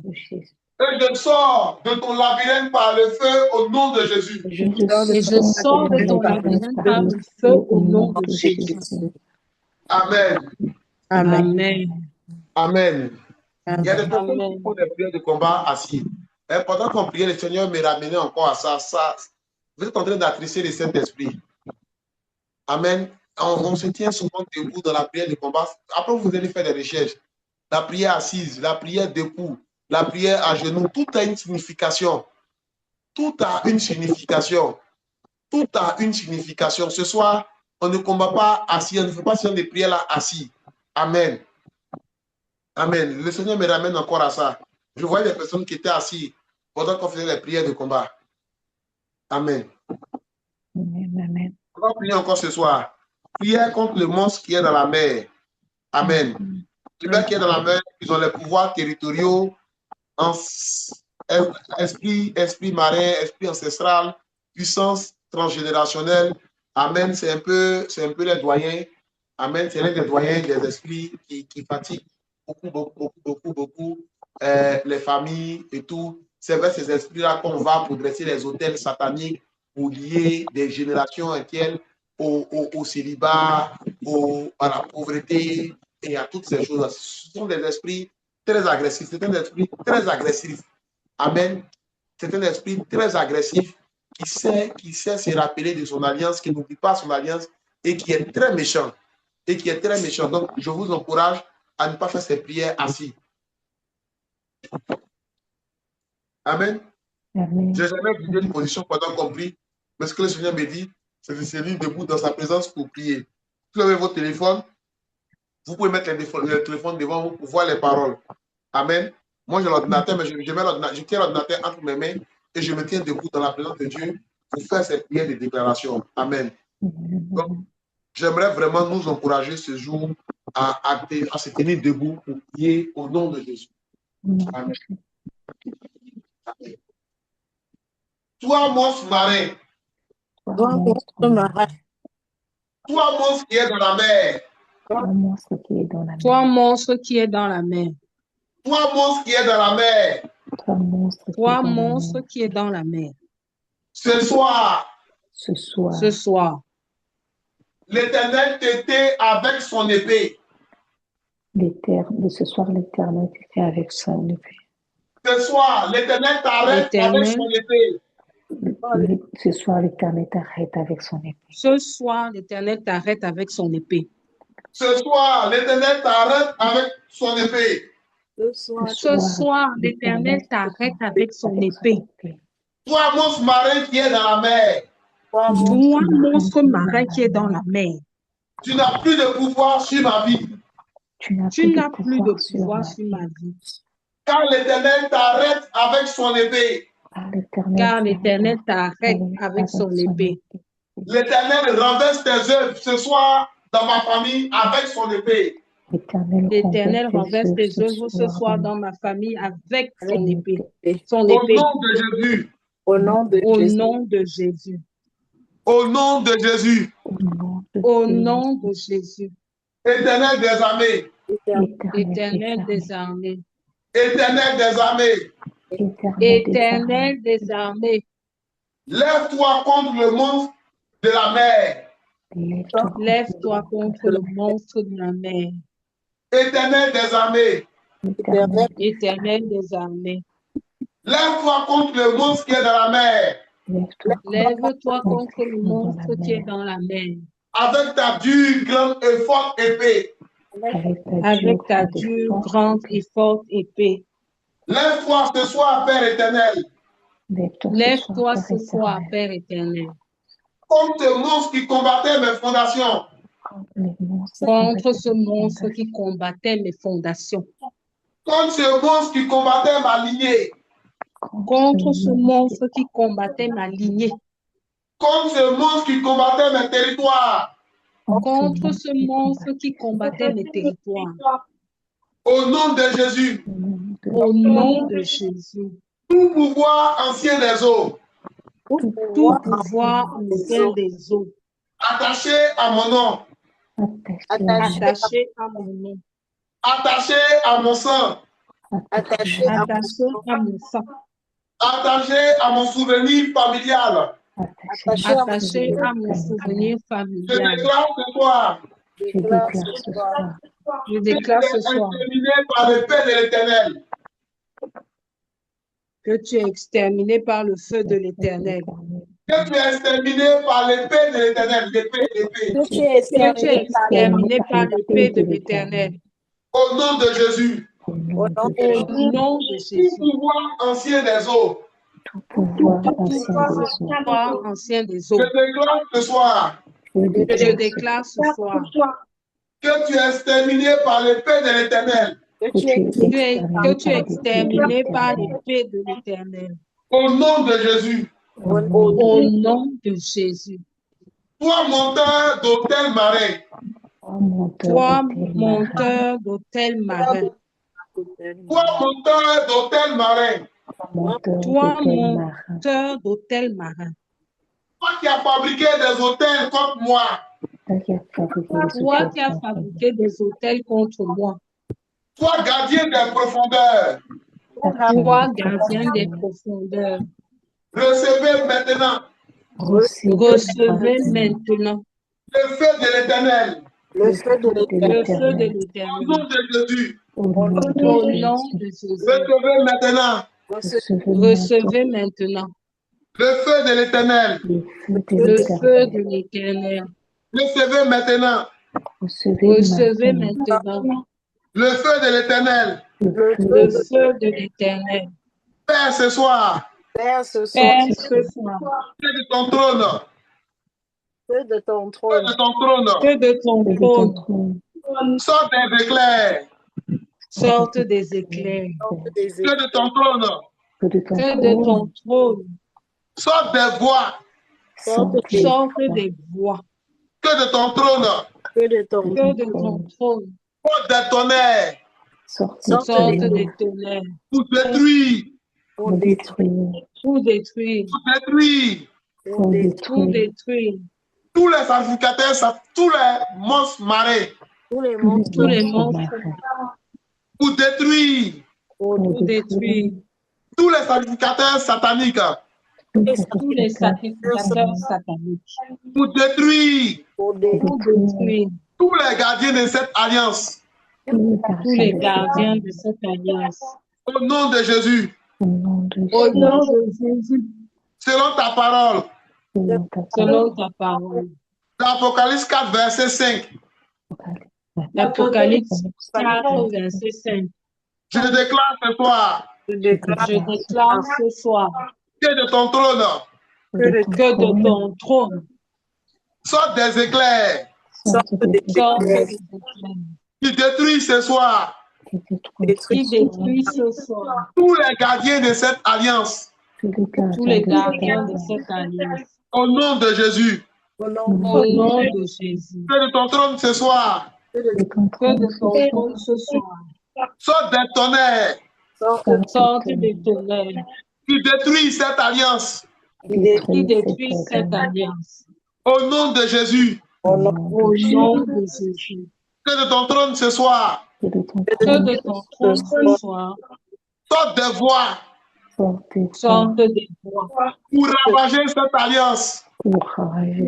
S1: Et je sors de ton labyrinthe par le feu au nom de Jésus.
S4: Et je sors de ton labyrinthe par le feu au nom de Jésus.
S1: Amen.
S4: Amen.
S1: Amen. Il y a des personnes
S4: Amen.
S1: qui font des prières de combat assis. Et pendant qu'on priait, le Seigneur me ramenait encore à ça. Vous êtes en train d'attrisser le Saint-Esprit. Amen. On se tient souvent debout dans la prière de combat. Après, vous allez faire des recherches. La prière assise, la prière debout, la prière à genoux, tout a une signification. Tout a une signification. Tout a une signification. Ce soir, on ne combat pas assis, on ne fait pas ce genre de prière là assis. Amen. Amen. Le Seigneur me ramène encore à ça. Je voyais des personnes qui étaient assises pendant qu'on faisait les prières de combat. Amen.
S5: Amen.
S1: On va prier encore ce soir. Prière contre le monstre qui est dans la mer. Amen. Les gens qui est dans la mer, ils ont les pouvoirs territoriaux, esprit marin, esprit ancestral, puissance transgénérationnelle. Amen. C'est un peu les doyens. Amen. C'est l'un des doyens des esprits qui fatiguent beaucoup, les familles et tout. C'est vers ces esprits-là qu'on va pour dresser les hôtels sataniques, pour lier des générations entières au célibat, à la pauvreté et à toutes ces choses. Ce sont des esprits très agressifs. C'est un esprit très agressif. Amen. C'est un esprit très agressif qui sait se rappeler de son alliance, qui n'oublie pas son alliance et qui est très méchant. Donc, je vous encourage à ne pas faire ces prières assis. Amen. Je n'ai jamais vu une position pendant qu'on prie, mais ce que le Seigneur me dit, c'est de se tenir debout dans sa présence pour prier. Si vous avez votre téléphone, vous pouvez mettre le téléphone devant vous pour voir les paroles. Amen. Moi, j'ai l'ordinateur, mais je tiens l'ordinateur entre mes mains et je me tiens debout dans la présence de Dieu pour faire cette prière de déclaration. Amen. Donc, j'aimerais vraiment nous encourager ce jour à se tenir debout pour prier au nom de Jésus. Amen. Toi, monstre marin.
S2: Toi, monstre marin.
S1: Toi, monstre qui est dans la mer.
S5: Toi, monstre qui est dans la
S4: Toi,
S5: mer.
S4: monstre qui est dans la mer.
S1: Toi, monstre qui est dans la mer.
S5: Toi, monstre qui est
S4: Toi,
S5: dans la
S4: monstre
S5: mer.
S4: qui est dans la mer.
S1: Ce soir,
S5: Ce soir,
S4: Ce soir,
S1: l'Éternel t'était avec son épée.
S5: ce soir, l'Éternel te fait avec son épée.
S1: Ce soir, l'Éternel t'arrête avec son épée.
S5: Ce soir, l'Éternel t'arrête avec son épée.
S4: ce soir, l'Éternel t'arrête avec son épée.
S1: Ce soir, l'Éternel t'arrête avec son épée.
S4: Ce soir, l'Éternel t'arrête avec son épée.
S1: Toi, monstre marin qui est dans la mer.
S4: Toi, monstre marin qui est dans la mer.
S1: Tu n'as plus de pouvoir sur ma vie.
S4: Tu n'as plus de pouvoir sur ma vie.
S1: Car l'Éternel t'arrête avec son épée.
S4: Car l'Éternel t'arrête avec son épée.
S1: L'Éternel renverse tes œuvres ce soir dans ma famille avec son épée.
S4: L'Éternel renverse tes œuvres ce soir dans ma famille avec son épée. Son
S1: Au
S4: épée.
S1: nom de Jésus.
S2: Au nom de
S4: Au
S2: Jésus.
S4: nom de Jésus.
S1: Au nom de Jésus.
S4: Au nom de Jésus.
S1: Éternel des armées.
S4: Éternel des armées.
S1: Éternel des armées.
S4: Éternel des armées.
S1: Lève-toi contre le monstre de la mer.
S4: Lève-toi contre le monstre de la mer.
S1: Éternel des armées.
S4: Éternel des armées.
S1: Lève-toi contre le monstre qui est dans la mer.
S4: Lève-toi contre le monstre qui est dans la mer.
S1: Avec ta dure, grande et forte épée.
S4: Avec ta dure, grande et forte épée.
S1: Lève-toi ce soir, Père éternel.
S4: Lève-toi ce soir, Père éternel.
S1: Contre ce monstre qui combattait mes fondations.
S4: Contre ce monstre qui combattait mes fondations.
S1: Contre ce monstre qui combattait ma lignée.
S4: Contre ce monstre qui combattait ma lignée.
S1: Contre ce monstre qui combattait mes territoires.
S4: Contre ce monstre qui combattait mes territoires.
S1: Au nom de Jésus.
S4: Au nom de Jésus.
S1: Tout pouvoir ancien des eaux.
S4: Tout pouvoir ancien des eaux.
S1: Attaché à mon nom.
S4: Attaché à mon nom.
S1: Attaché à mon sang.
S2: Attaché à
S4: mon sang.
S1: Attaché à mon souvenir familial.
S4: Attaché à mon souvenir
S1: Je
S4: familial.
S1: déclare ce soir.
S4: Je déclare ce soir
S1: Exterminé par le feu de l'Éternel.
S4: que tu es exterminé par le feu de l'Éternel.
S1: Que tu es exterminé par l'épée de l'Éternel. L'épée.
S4: Que tu es exterminé par l'épée de l'Éternel.
S1: Au nom de Jésus.
S4: Au nom de Jésus.
S1: Tout pouvoir ancien des eaux.
S4: Tout pouvoir ancien des eaux.
S1: Je déclare ce soir.
S4: Je déclare ce soir
S1: Que tu es exterminé par l'épée de l'Éternel.
S4: que tu es exterminé par l'épée de l'Éternel.
S1: Au nom de Jésus.
S4: Au nom de Jésus.
S1: Toi, monteur d'hôtel marin.
S4: Toi, monteur d'hôtel marin.
S1: Toi, monteur d'hôtel marin.
S4: Toi, monteur d'hôtel marin.
S1: Toi qui as fabriqué des hôtels contre moi.
S4: Toi qui as fabriqué des hôtels contre moi.
S1: Toi, gardien des profondeurs.
S4: Toi, gardien des profondeurs.
S1: Recevez maintenant
S4: Recevez maintenant
S1: le feu de l'Éternel.
S2: Le feu de
S4: le feu de
S1: Au
S4: l'Éternel.
S1: nom de Jésus.
S4: Au nom de Jésus.
S1: Recevez maintenant
S4: Recevez maintenant
S1: le feu de l'Éternel.
S4: le feu de l'Éternel.
S1: Recevez maintenant
S4: Recevez maintenant
S1: le feu de l'Éternel.
S4: le feu de l'Éternel.
S1: Père, ce soir,
S2: Père, ce
S4: Père,
S2: soir,
S4: ce soir,
S1: feu de ton trône.
S2: feu de ton
S1: Feu
S2: trône.
S1: de ton trône.
S4: que de ton trône
S1: Sors des éclairs.
S4: sortent des éclairs.
S1: Feu de ton trône.
S4: Que de ton trône
S1: Sors des voix.
S4: sortent des voix.
S1: Que de ton trône.
S2: Que de ton
S4: Que de ton trône
S1: Porte des tonnerres
S4: sortent des tonnerres.
S1: pour détruire
S5: Pour détruire.
S4: Pour détruire.
S1: Pour détruire.
S4: Pour détruire.
S1: Tous les sacrificateurs, tous les monstres marés.
S2: Tous les
S4: Tous les monstres.
S1: Pour détruire.
S4: Pour détruire.
S1: Tous les sacrificateurs sataniques.
S4: Tous les sacrificateurs sataniques.
S1: Pour détruire.
S4: Pour détruire.
S1: Tous les gardiens de cette alliance.
S4: Tous les gardiens de cette alliance.
S1: Au nom de Jésus.
S4: Au nom de Jésus.
S1: Selon ta parole.
S4: Selon ta parole.
S1: L'Apocalypse 4, verset 5.
S4: L'Apocalypse 4, verset 5.
S1: Je déclare ce soir.
S4: Je déclare ce soir
S1: Que de ton trône.
S4: que de ton trône
S1: Sortent des éclairs.
S4: sortent des éclairs
S1: Qui détruisent ce soir.
S4: qui détruisent ce soir
S1: Tous les gardiens de cette alliance.
S4: tous les gardiens de cette alliance.
S1: Au nom de Jésus.
S4: Au nom de Jésus.
S1: Que de ton trône ce soir.
S4: Que de ton trône ce soir
S1: Sortent des tonnerres.
S4: sortent des tonnerres
S1: Qui détruisent cette alliance.
S4: qui détruisent cette alliance.
S1: Au nom de Jésus.
S4: Au nom de Jésus.
S1: Que de ton trône ce soir.
S4: Que de ton trône ce soir
S1: Sortent des voix.
S4: sortent des voix
S1: Pour ravager cette alliance.
S4: pour ravager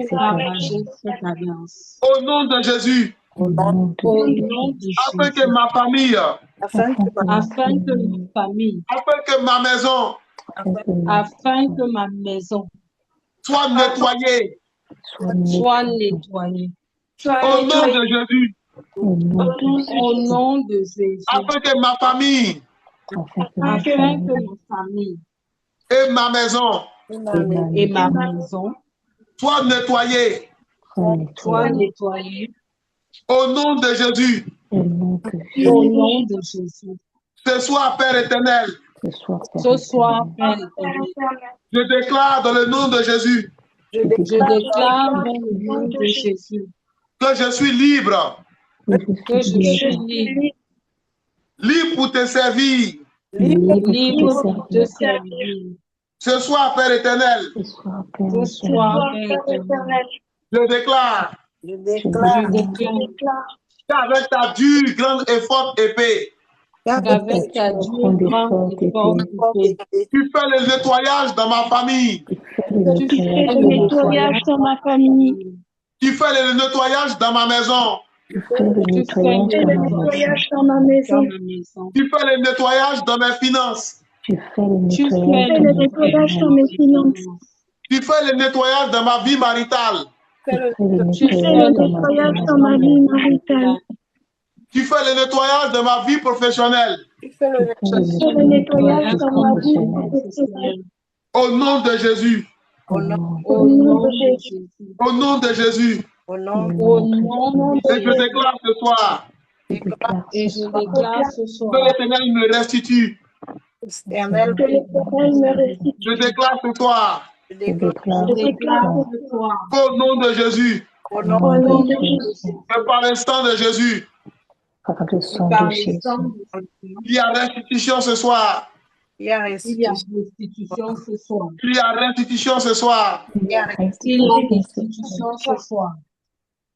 S4: cette alliance.
S1: Au nom de Jésus.
S4: Au nom de
S1: Afin que
S4: Jésus.
S1: ma famille.
S4: Afin que ma famille,
S1: Afin que ma maison
S4: afin que ma maison
S1: soit nettoyée.
S4: soit nettoyée.
S1: Au nom de Jésus.
S4: Au nom de Jésus.
S1: Afin que ma famille
S4: Afin que ma famille
S1: et ma maison
S4: et ma maison
S1: soient nettoyées.
S4: soient nettoyées.
S1: Au nom de Jésus.
S4: Au nom de Jésus.
S1: Ce soir, Père éternel,
S4: Ce soir, Père éternel,
S1: je déclare dans le nom de Jésus
S4: je déclare dans le nom de Jésus
S1: que je suis libre.
S4: que je suis libre,
S1: Libre pour te servir.
S4: libre pour te servir.
S1: Ce soir, Père éternel,
S4: Ce soir, Père éternel,
S1: je déclare
S4: je déclare
S1: qu'avec ta dure, grande et forte épée,
S4: qu'avec ta dure, grande et forte épée,
S1: tu fais le nettoyage dans ma famille.
S4: tu fais le nettoyage dans ma famille.
S1: Tu fais le nettoyage dans ma maison.
S4: Tu fais le nettoyage dans ma maison.
S1: Tu fais le nettoyage dans mes finances.
S4: Tu fais le nettoyage dans mes finances.
S1: Tu fais le nettoyage dans ma vie maritale.
S4: Tu fais le nettoyage dans ma vie maritale.
S1: Tu fais le nettoyage dans ma vie professionnelle.
S4: Tu fais le nettoyage dans ma vie professionnelle.
S1: Au nom de Jésus.
S4: Au nom de Jésus.
S1: Au nom de Jésus.
S4: Au nom de
S1: Et je
S4: Jésus.
S1: déclare ce soir
S4: Et je déclare ce soir
S1: que l'Éternel me restitue.
S4: que l'Éternel me restitue.
S1: Je déclare ce soir
S4: Je déclare ce soir
S1: qu'au nom de Jésus
S4: au nom de Jésus.
S1: et par le sang de Jésus,
S5: Par le sang
S4: Par
S5: de
S4: le
S5: Jésus.
S4: sang de Jésus.
S1: il y a restitution ce soir.
S2: Il y a
S4: Il y a restitution ce soir.
S1: Il y a restitution ce soir.
S4: Il y a restitution ce soir.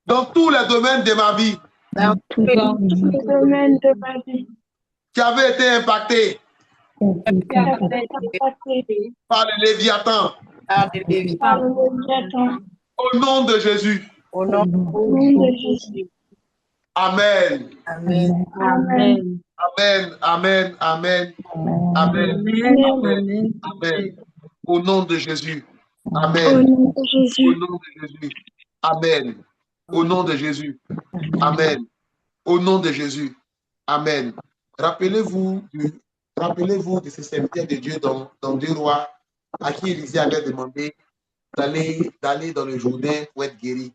S1: Dans tous les domaines de ma vie
S4: Dans tous les domaines de ma vie.
S1: qui avaient été impactés
S4: Qui avaient été impactés
S1: par le Léviathan.
S4: par le Léviathan.
S1: Au nom de Jésus.
S2: Au nom
S4: Au nom de Jésus.
S1: Amen.
S2: Amen.
S4: Amen.
S1: Amen. Amen. Amen. Amen.
S4: Amen.
S1: Amen. Au nom de Jésus.
S4: Au
S1: Amen.
S4: nom de
S1: Au
S4: Jésus.
S1: nom de Jésus. Amen. Au nom de Jésus. Amen. Au nom de Jésus. Amen. Rappelez-vous de ce serviteur de Dieu dans 2 Rois à qui Élisée avait demandé d'aller dans le Jourdain pour être guéri.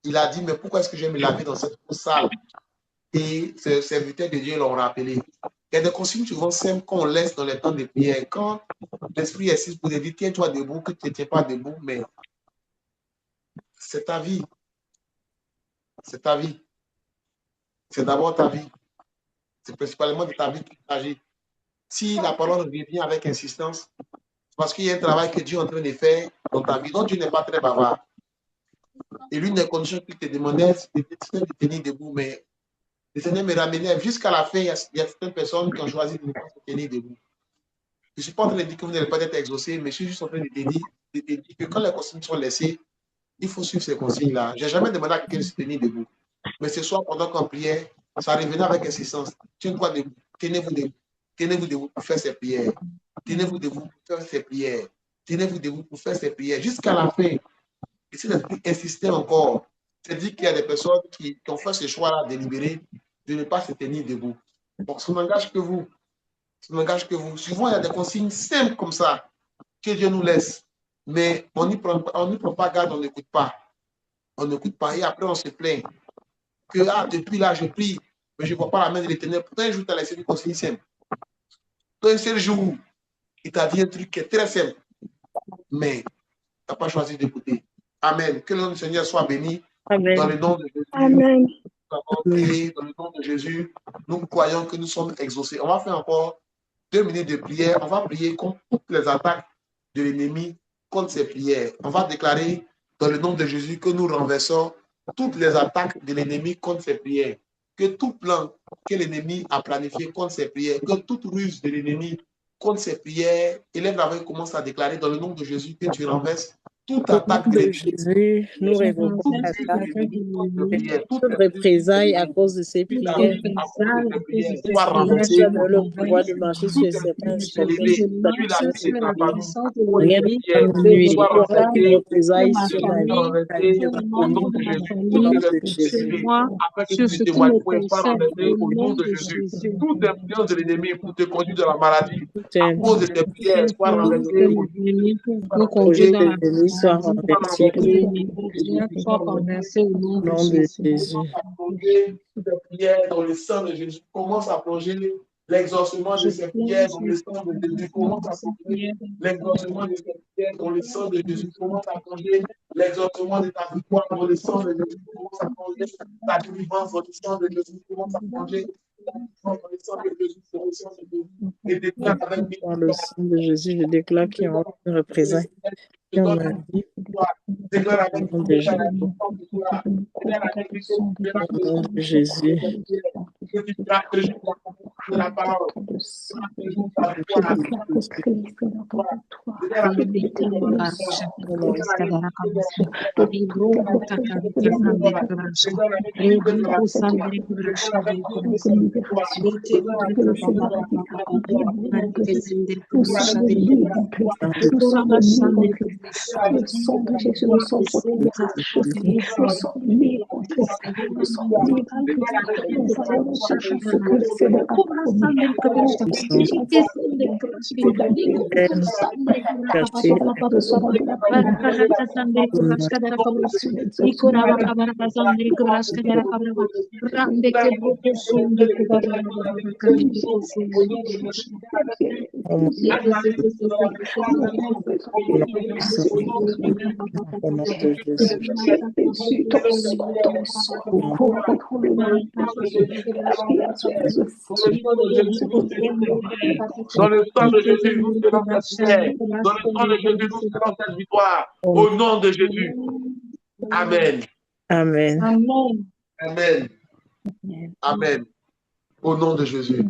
S1: Il a dit, mais pourquoi est-ce que je vais me laver dans cette eau sale? Et ce serviteur de Dieu l'ont rappelé. Il y a des consignes souvent simples qu'on laisse dans les temps de prière. Quand l'Esprit est ici pour te dire, tiens-toi debout, que tu ne tiens pas debout, mais c'est ta vie. C'est ta vie. C'est d'abord ta vie. C'est principalement de ta vie qu'il s'agit. Si la parole revient avec insistance, parce qu'il y a un travail que Dieu est en train de faire dans ta vie, donc Dieu n'est pas très bavard. Et l'une des conditions qu'il te demandait, c'était de tenir debout, mais le Seigneur me ramenait jusqu'à la fin, il y a certaines personnes qui ont choisi de ne pas se tenir debout. Je ne suis pas en train de dire que vous n'allez pas être exaucé, mais je suis juste en train de te dire que quand les consignes sont laissées, il faut suivre ces consignes-là. Je n'ai jamais demandé à quelqu'un de se tenir debout. Mais ce soir, pendant qu'on priait, ça revenait avec insistance. Tiens-toi debout, tenez-vous debout. Tenez-vous debout pour faire ces prières. Tenez-vous debout pour faire ces prières. Tenez-vous debout pour faire ces prières. Jusqu'à la fin. Et si l'esprit insistait encore, c'est-à-dire qu'il y a des personnes qui ont fait ce choix-là délibéré de ne pas se tenir debout. Donc, ça n'engage que vous. Ça n'engage que vous. Souvent, il y a des consignes simples comme ça que Dieu nous laisse. Mais on n'y prend pas garde, on n'écoute pas. On n'écoute pas. Et après, on se plaint que depuis là, je prie, mais je ne vois pas la main de l'Éternel. Pourtant, un jour, tu as laissé une consigne simple. Un seul jour, il t'a dit un truc qui est très simple, mais tu n'as pas choisi d'écouter. Amen. Que le nom du Seigneur soit béni.
S2: Amen.
S1: Dans le nom de Jésus.
S6: Amen.
S1: Nous avons prié dans le nom de Jésus. Nous croyons que nous sommes exaucés. On va faire encore 2 minutes de prière. On va prier contre toutes les attaques de l'ennemi, contre ces prières. On va déclarer dans le nom de Jésus que nous renversons toutes les attaques de l'ennemi contre ces prières. Que tout plan que l'ennemi a planifié contre ces prières, que toute ruse de l'ennemi contre ces prières, élève la main, commence à déclarer dans le nom de Jésus que tu renverses toute attaque de
S2: Jésus, nous révocons l'attaque, toute représailles à cause de ces prières.
S1: Soit renversée
S2: Nous avons le pouvoir de marcher sur les serpents, rien ne peut nuire, aucune représaille sur ma vie.
S4: Sur moi, sur ce qui me concerne, au nom de Jésus.
S1: Toute influence de l'ennemi pour te conduire dans la maladie, à cause de tes prières, soit renversée au
S4: Nous conduire dans la
S2: maladie, soit renversé
S4: au nom de Jésus.
S1: Toutes les prières dans le sang de Jésus, commence à plonger l'exaucement de ces prières dans le sang de Jésus, commence à plonger l'exaucement de ces prières dans le sang de Jésus, commence à plonger l'exaucement de ta victoire dans le sang de Jésus, commence à plonger ta délivrance dans le sang de Jésus, commence à plonger dans le sang de Jésus, dans le sang de Jésus, et déclare avec
S2: dans le sang de Jésus, je déclare qu'il y aura une représailles. Au nom de Jésus.
S1: La parole.
S6: Le sang de Jésus, nous sommes protégés. Nous sommes libres. Nous sommes libres. Nous allons chercher ce que le Seigneur a promis.
S1: Dans le sang de Jésus, nous serons satisfaits. Dans le sang de Jésus, nous serons cette victoire. Au nom de Jésus. Amen.
S2: Amen.
S1: Amen. Amen. Au nom de Jésus.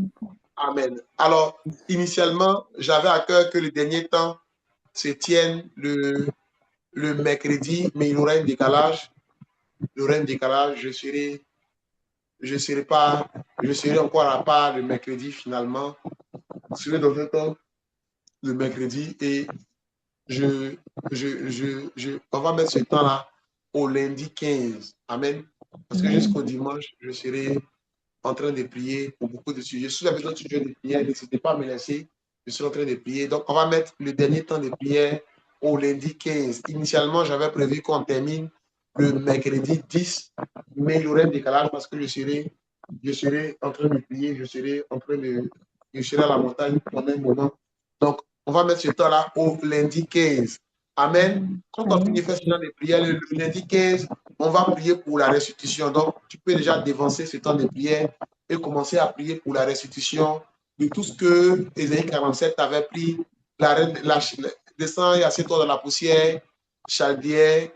S1: Amen. Alors, initialement, j'avais à cœur que le dernier temps se tienne le mercredi, mais il y aura un décalage. Il y aura un décalage. Je serai encore à part le mercredi finalement. Je serai dans un temps le mercredi et on va mettre ce temps-là au lundi 15. Amen. Parce que jusqu'au dimanche, je serai en train de prier pour beaucoup de sujets. Si vous avez d'autres sujets de prière, n'hésitez pas à me laisser. Je suis en train de prier. Donc, on va mettre le dernier temps de prière au lundi 15. Initialement, j'avais prévu qu'on termine le mercredi 10, mais il y aurait un décalage parce que je serai en train de prier, je serai à la montagne pendant un moment. Donc, on va mettre ce temps-là au lundi 15. Amen. Quand on finit de faire ce temps de prière, le lundi 15, on va prier pour la restitution. Donc, tu peux déjà dévancer ce temps de prière et commencer à prier pour la restitution de tout ce que Ésaïe 47 avait pris, descends et assieds-toi dans la poussière, Chaldéen,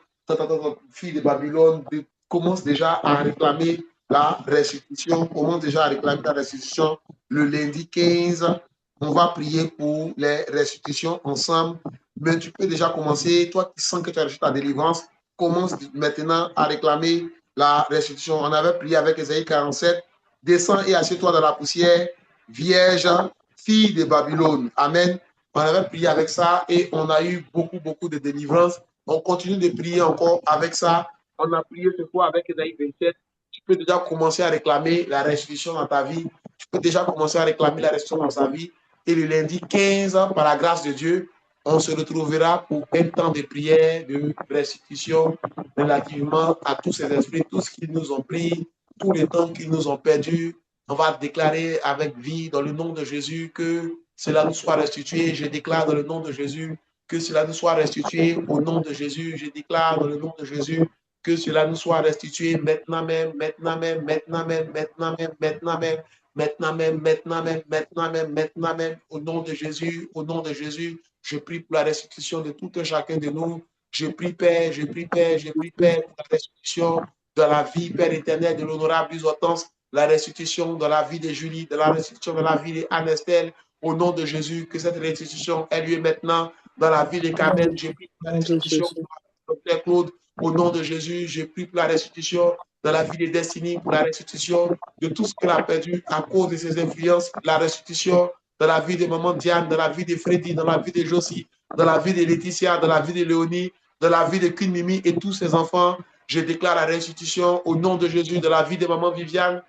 S1: fille de Babylone, commence déjà à réclamer la restitution, commence déjà à réclamer la restitution le lundi 15. On va prier pour les restitutions ensemble, mais tu peux déjà commencer, toi qui sens que tu as reçu ta délivrance, commence maintenant à réclamer la restitution. On avait prié avec Ésaïe 47, descends et assieds-toi dans la poussière, Vierge, fille de Babylone. Amen. On avait prié avec ça et on a eu beaucoup de délivrance. On continue de prier encore avec ça. On a prié ce fois avec Ésaïe 27. Tu peux déjà commencer à réclamer la restitution dans ta vie. Tu peux déjà commencer à réclamer la restitution dans ta vie. Et le lundi 15, par la grâce de Dieu, on se retrouvera pour un temps de prière, de restitution relativement à tous ces esprits, tout ce qu'ils nous ont pris, tous les temps qu'ils nous ont perdus. On va déclarer avec vie dans le nom de Jésus que cela nous soit restitué. Je déclare dans le nom de Jésus que cela nous soit restitué au nom de Jésus. Je déclare dans le nom de Jésus que cela nous soit restitué maintenant même, maintenant même, maintenant même, maintenant même, maintenant même, maintenant même, maintenant même, maintenant même, maintenant même, au nom de Jésus, au nom de Jésus. Je prie pour la restitution de tout un chacun de nous. Je prie, Père, je prie, Père, je prie, Père, pour la restitution de la vie, Père éternel, de l'honorable Hortense, la restitution de la vie de Julie, de la restitution de la vie d'Anne-Estelle, au nom de Jésus, que cette restitution ait lieu maintenant dans la vie de Carmen. Je prie pour la restitution de Dr. Claude, au nom de Jésus. Je prie pour la restitution de la vie de Destiny, pour la restitution de tout ce qu'elle a perdu à cause de ses influences, la restitution dans la vie de maman Diane, dans la vie de Freddy, dans la vie de Josie, dans la vie de Laetitia, dans la vie de Léonie, dans la vie de Queen Mimi et tous ses enfants. Je déclare la restitution au nom de Jésus de la vie de maman Viviane.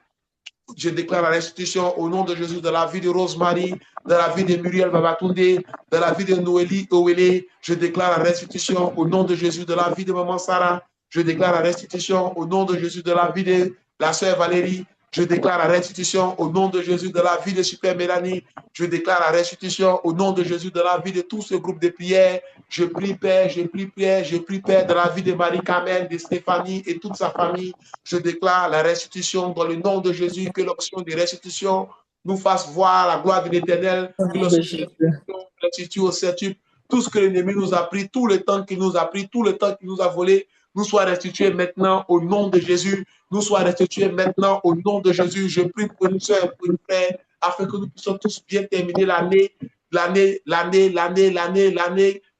S1: Je déclare la restitution au nom de Jésus de la vie de Rosemary, de la vie de Muriel Babatunde, de la vie de Noélie Owele. Je déclare la restitution au nom de Jésus de la vie de maman Sarah. Je déclare la restitution au nom de Jésus de la vie de la sœur Valérie. Je déclare la restitution au nom de Jésus de la vie de Super Mélanie. Je déclare la restitution au nom de Jésus de la vie de tout ce groupe de prières. Je prie, Père, je prie, Père, je prie, Père, de la vie de Marie-Carmen, de Stéphanie et toute sa famille. Je déclare la restitution dans le nom de Jésus, que l'option de restitution nous fasse voir la gloire de l'Éternel, que l'option de restitution restitue au septuple tout ce que l'ennemi nous a pris, tout le temps qu'il nous a pris, tout le temps qu'il nous a volé, nous soit restitué maintenant au nom de Jésus, nous soit restitué maintenant au nom de Jésus. Je prie pour une soeur, pour une frère, afin que nous puissions tous bien terminer l'année,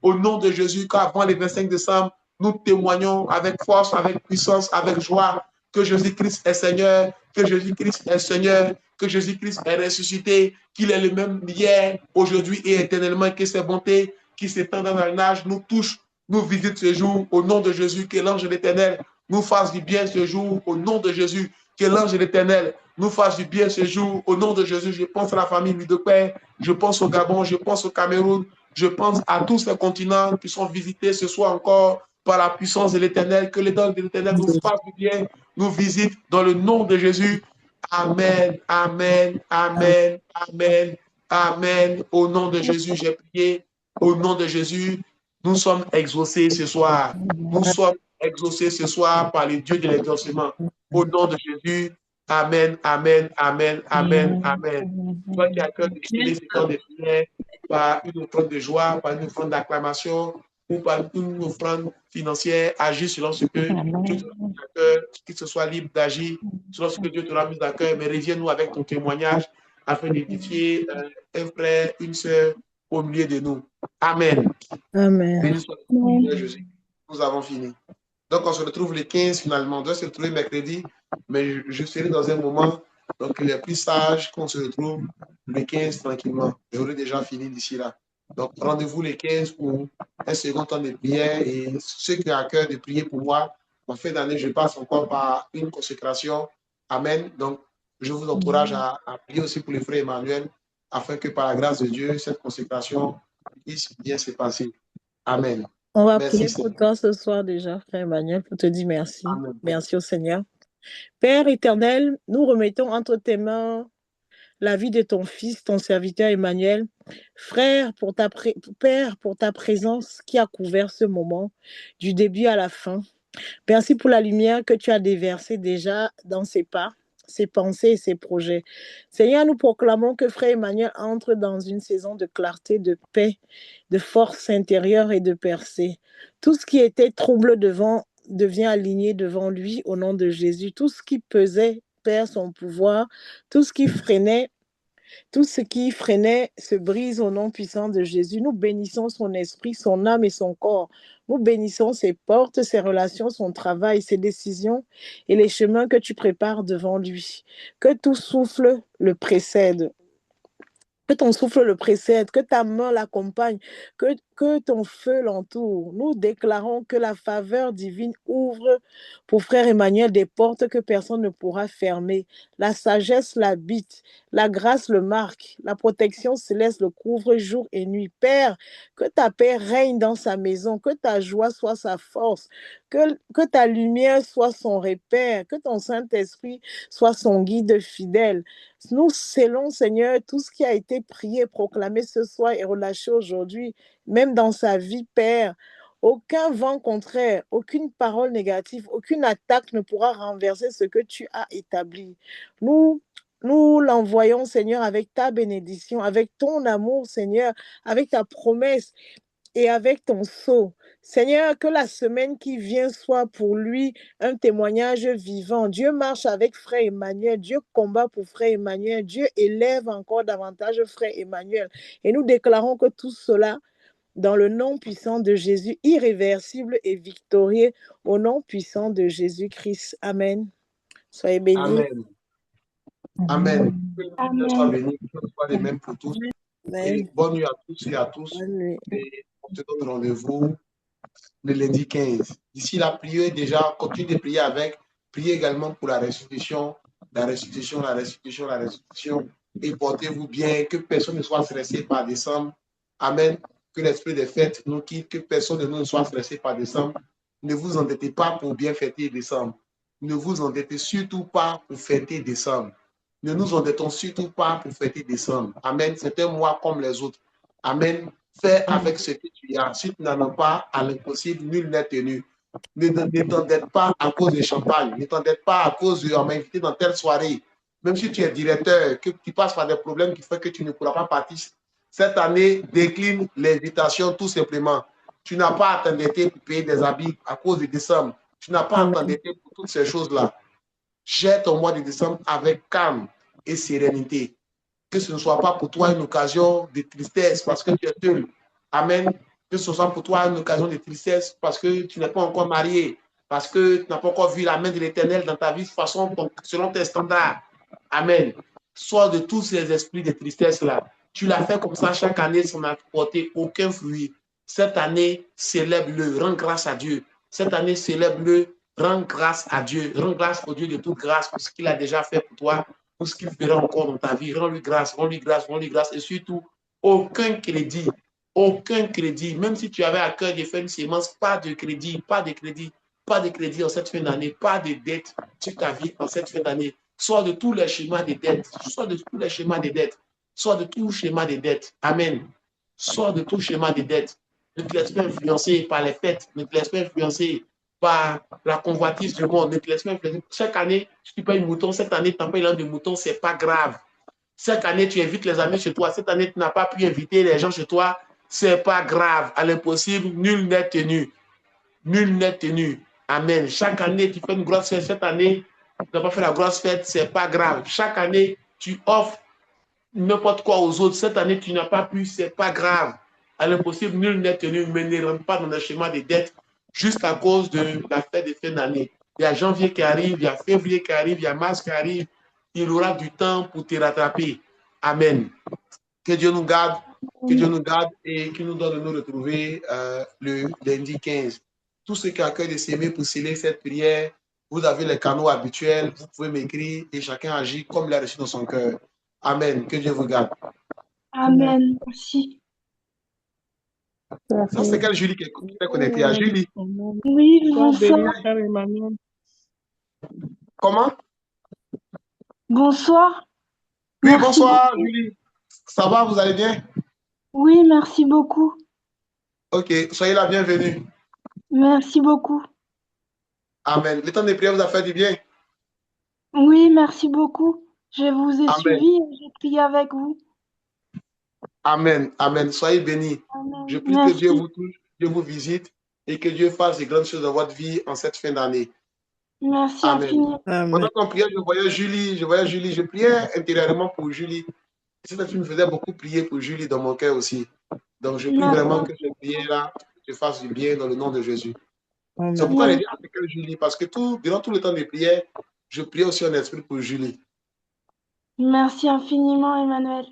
S1: au nom de Jésus, qu'avant le 25 décembre, nous témoignons avec force, avec puissance, avec joie, que Jésus-Christ est Seigneur, que Jésus-Christ est Seigneur, que Jésus-Christ est ressuscité, qu'il est le même hier, aujourd'hui et éternellement, que ses bontés qui s'étendent dans le âge nous touchent, nous visitent ce jour, au nom de Jésus, que l'ange de l'Éternel nous fasse du bien ce jour, au nom de Jésus, que l'ange de l'Éternel nous fasse du bien ce jour, au nom de Jésus. Je pense à la famille Midopère, je pense au Gabon, je pense au Cameroun, je pense à tous les continents qui sont visités ce soir encore par la puissance de l'Éternel, que les dons de l'Éternel nous fassent du bien, nous visitent dans le nom de Jésus. Amen, amen, amen, amen, amen. Au nom de Jésus, j'ai prié. Au nom de Jésus, nous sommes exaucés ce soir. Nous sommes exaucés ce soir par le Dieu de l'exaucement. Au nom de Jésus, amen, amen, amen, amen, amen. Toi qui as cœur de prier ce temps de prière par une offrande de joie, par une offrande d'acclamation ou par une offrande financière, agis selon ce que Dieu te mis à cœur, qu'il se soit libre d'agir selon ce que Dieu te a mis à cœur, mais reviens-nous avec ton témoignage afin d'édifier un frère, une sœur au milieu de nous. Amen.
S2: Amen.
S1: Béni soit le nom de Jésus. Nous avons fini. Donc, on se retrouve le 15 finalement. On doit se retrouver mercredi, mais je serai dans un moment. Donc, il est plus sage qu'on se retrouve le 15 tranquillement. J'aurai déjà fini d'ici là. Donc, rendez-vous le 15 pour un second temps de prière. Et ceux qui ont à cœur de prier pour moi, en fin d'année, je passe encore par une consécration. Amen. Donc, je vous encourage à prier aussi pour le frère Emmanuel, afin que par la grâce de Dieu, cette consécration puisse bien se passer. Amen.
S2: On va prier pour toi ce soir déjà, frère Emmanuel, pour te dire merci. Amen. Merci au Seigneur. Père éternel, nous remettons entre tes mains la vie de ton fils, ton serviteur Emmanuel. Frère, Père, pour ta présence qui a couvert ce moment, du début à la fin. Merci pour la lumière que tu as déversée déjà dans ses pas, ses pensées et ses projets. Seigneur, nous proclamons que Frère Emmanuel entre dans une saison de clarté, de paix, de force intérieure et de percée. Tout ce qui était trouble devient aligné devant lui au nom de Jésus. Tout ce qui pesait perd son pouvoir. Tout ce qui freinait se brise au nom puissant de Jésus. Nous bénissons son esprit, son âme et son corps. Nous bénissons ses portes, ses relations, son travail, ses décisions et les chemins que tu prépares devant lui. Que tout souffle le précède. Que ton souffle le précède, que ta main l'accompagne, que ton feu l'entoure. Nous déclarons que la faveur divine ouvre pour Frère Emmanuel des portes que personne ne pourra fermer. La sagesse l'habite, la grâce le marque, la protection céleste le couvre jour et nuit. Père, que ta paix règne dans sa maison, que ta joie soit sa force, que ta lumière soit son repère, que ton Saint-Esprit soit son guide fidèle. Nous scellons, Seigneur, tout ce qui a été prié, proclamé ce soir et relâché aujourd'hui, même dans sa vie, Père. Aucun vent contraire, aucune parole négative, aucune attaque ne pourra renverser ce que tu as établi. Nous l'envoyons, Seigneur, avec ta bénédiction, avec ton amour, Seigneur, avec ta promesse et avec ton sceau. Seigneur, que la semaine qui vient soit pour lui un témoignage vivant. Dieu marche avec Frère Emmanuel. Dieu combat pour Frère Emmanuel. Dieu élève encore davantage Frère Emmanuel. Et nous déclarons que tout cela, dans le nom puissant de Jésus, irréversible et victorieux, au nom puissant de Jésus-Christ. Amen. Soyez bénis.
S1: Amen. Amen. Que Dieu soit béni, que ce soit les mêmes pour tous. Et bonne nuit à tous et à tous. Et on se donne rendez-vous le lundi 15. D'ici là, priez déjà, continuez de prier avec. Priez également pour la restitution, la restitution, la restitution, la restitution. Et portez-vous bien, que personne ne soit stressé par décembre. Amen. Que l'esprit des fêtes nous quitte, que personne de nous ne soit stressé par décembre. Ne vous endettez pas pour bien fêter décembre. Ne vous endettez surtout pas pour fêter décembre. Ne nous endettons surtout pas pour fêter décembre. Amen. C'est un mois comme les autres. Amen. Fais avec ce que tu as. Si tu n'en as pas, à l'impossible, nul n'est tenu. Ne t'endette pas à cause de champagne. Ne t'endette pas à cause de on m'a invité dans telle soirée. Même si tu es directeur, que tu passes par des problèmes qui font que tu ne pourras pas partir. Cette année, décline l'invitation tout simplement. Tu n'as pas à t'endetter pour payer des habits à cause de décembre. Tu n'as pas à t'endetter pour toutes ces choses-là. Gère ton mois de décembre avec calme et sérénité. Que ce ne soit pas pour toi une occasion de tristesse parce que tu es seul. Amen. Que ce soit pour toi une occasion de tristesse parce que tu n'es pas encore marié, parce que tu n'as pas encore vu la main de l'Éternel dans ta vie selon tes standards. Amen. Sois de tous ces esprits de tristesse-là. Tu l'as fait comme ça chaque année sans apporter aucun fruit. Cette année, célèbre-le, rends grâce à Dieu. Cette année, célèbre-le, rends grâce à Dieu. Rends grâce au Dieu de toute grâce pour ce qu'il a déjà fait pour toi, pour ce qu'il fera encore dans ta vie. Rends-lui grâce, rends-lui grâce, rends-lui grâce. Et surtout, aucun crédit, même si tu avais à cœur de faire une sémence, pas de crédit en cette fin d'année, pas de dette sur ta vie en cette fin d'année. Soit de tous les schémas de dette, Amen. Soit de tout schéma de dette. Ne te laisse pas influencer par les fêtes, ne te laisse pas influencer par la convoitise du monde, ne te laisse pas influencer. Chaque année, si tu payes un mouton, cette année, tu n'as pas l'an de mouton, ce n'est pas grave. Chaque année, tu invites les amis chez toi, cette année, tu n'as pas pu inviter les gens chez toi, ce n'est pas grave. À l'impossible, nul n'est tenu. Nul n'est tenu. Amen. Chaque année, tu fais une grosse fête. Cette année, tu n'as pas fait la grosse fête, ce n'est pas grave. Chaque année, tu offres n'importe quoi aux autres. Cette année, tu n'as pas pu, ce n'est pas grave. À l'impossible, nul n'est tenu, mais ne rentre pas dans le schéma de dette juste à cause de la fête de fin d'année. Il y a janvier qui arrive, il y a février qui arrive, il y a mars qui arrive. Il aura du temps pour te rattraper. Amen. Que Dieu nous garde, et qu'il nous donne de nous retrouver le lundi 15. Tous ceux qui ont à cœur de s'aimer pour sceller cette prière, vous avez les canaux habituels, vous pouvez m'écrire et chacun agit comme il a reçu dans son cœur. Amen. Que Dieu vous garde.
S6: Amen. Merci.
S1: Ça, c'est quelle Julie qui est connectée à Julie?
S6: Oui, bonsoir.
S1: Comment?
S6: Bonsoir.
S1: Oui,
S6: Merci
S1: bonsoir
S6: beaucoup.
S1: Julie. Ça va, vous allez bien?
S6: Oui, merci beaucoup.
S1: Ok, soyez la bienvenue.
S6: Merci beaucoup.
S1: Amen. Le temps de prière vous a fait du bien?
S7: Oui, merci beaucoup. Je vous ai
S1: Amen.
S7: suivi et j'ai prié avec vous.
S1: Amen. Amen. Soyez bénis.
S7: Amen.
S1: Je prie que
S7: Merci.
S1: Dieu vous touche, Dieu vous visite et que Dieu fasse de grandes choses dans votre vie en cette fin d'année.
S7: Merci
S1: Amen.
S7: infiniment.
S1: Pendant qu'on priait, je voyais Julie, je priais intérieurement pour Julie. Cette fille me faisait beaucoup prier pour Julie dans mon cœur aussi. Donc je prie
S7: Merci.
S1: vraiment que cette prière-là te fasse du bien dans le nom de Jésus.
S2: Amen.
S1: C'est pourquoi
S7: Oui.
S1: j'ai dit avec Julie, parce que durant tout le temps de prière, je priais aussi en esprit pour Julie.
S7: Merci infiniment, Emmanuel.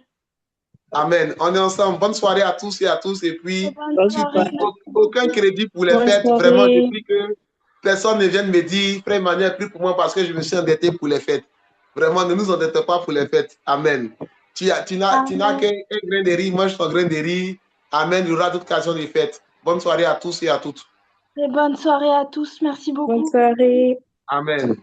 S1: Amen. On est ensemble. Bonne soirée à tous et à tous. Et puis,
S7: Bonne soirée.
S1: aucun crédit pour les
S3: Bonne
S1: fêtes.
S3: soirée.
S1: Vraiment, je prie que personne ne vienne me dire, Frère Emmanuel, prie pour moi parce que je me suis endetté pour les fêtes. Vraiment, ne nous endettez pas pour les fêtes. Amen. Tu n'as qu'un grain de riz, mange ton grain de riz. Amen. Il y aura d'autres occasions de fêtes. Bonne soirée à tous et à toutes.
S7: Et bonne soirée à tous. Merci beaucoup.
S3: Bonne soirée.
S1: Amen.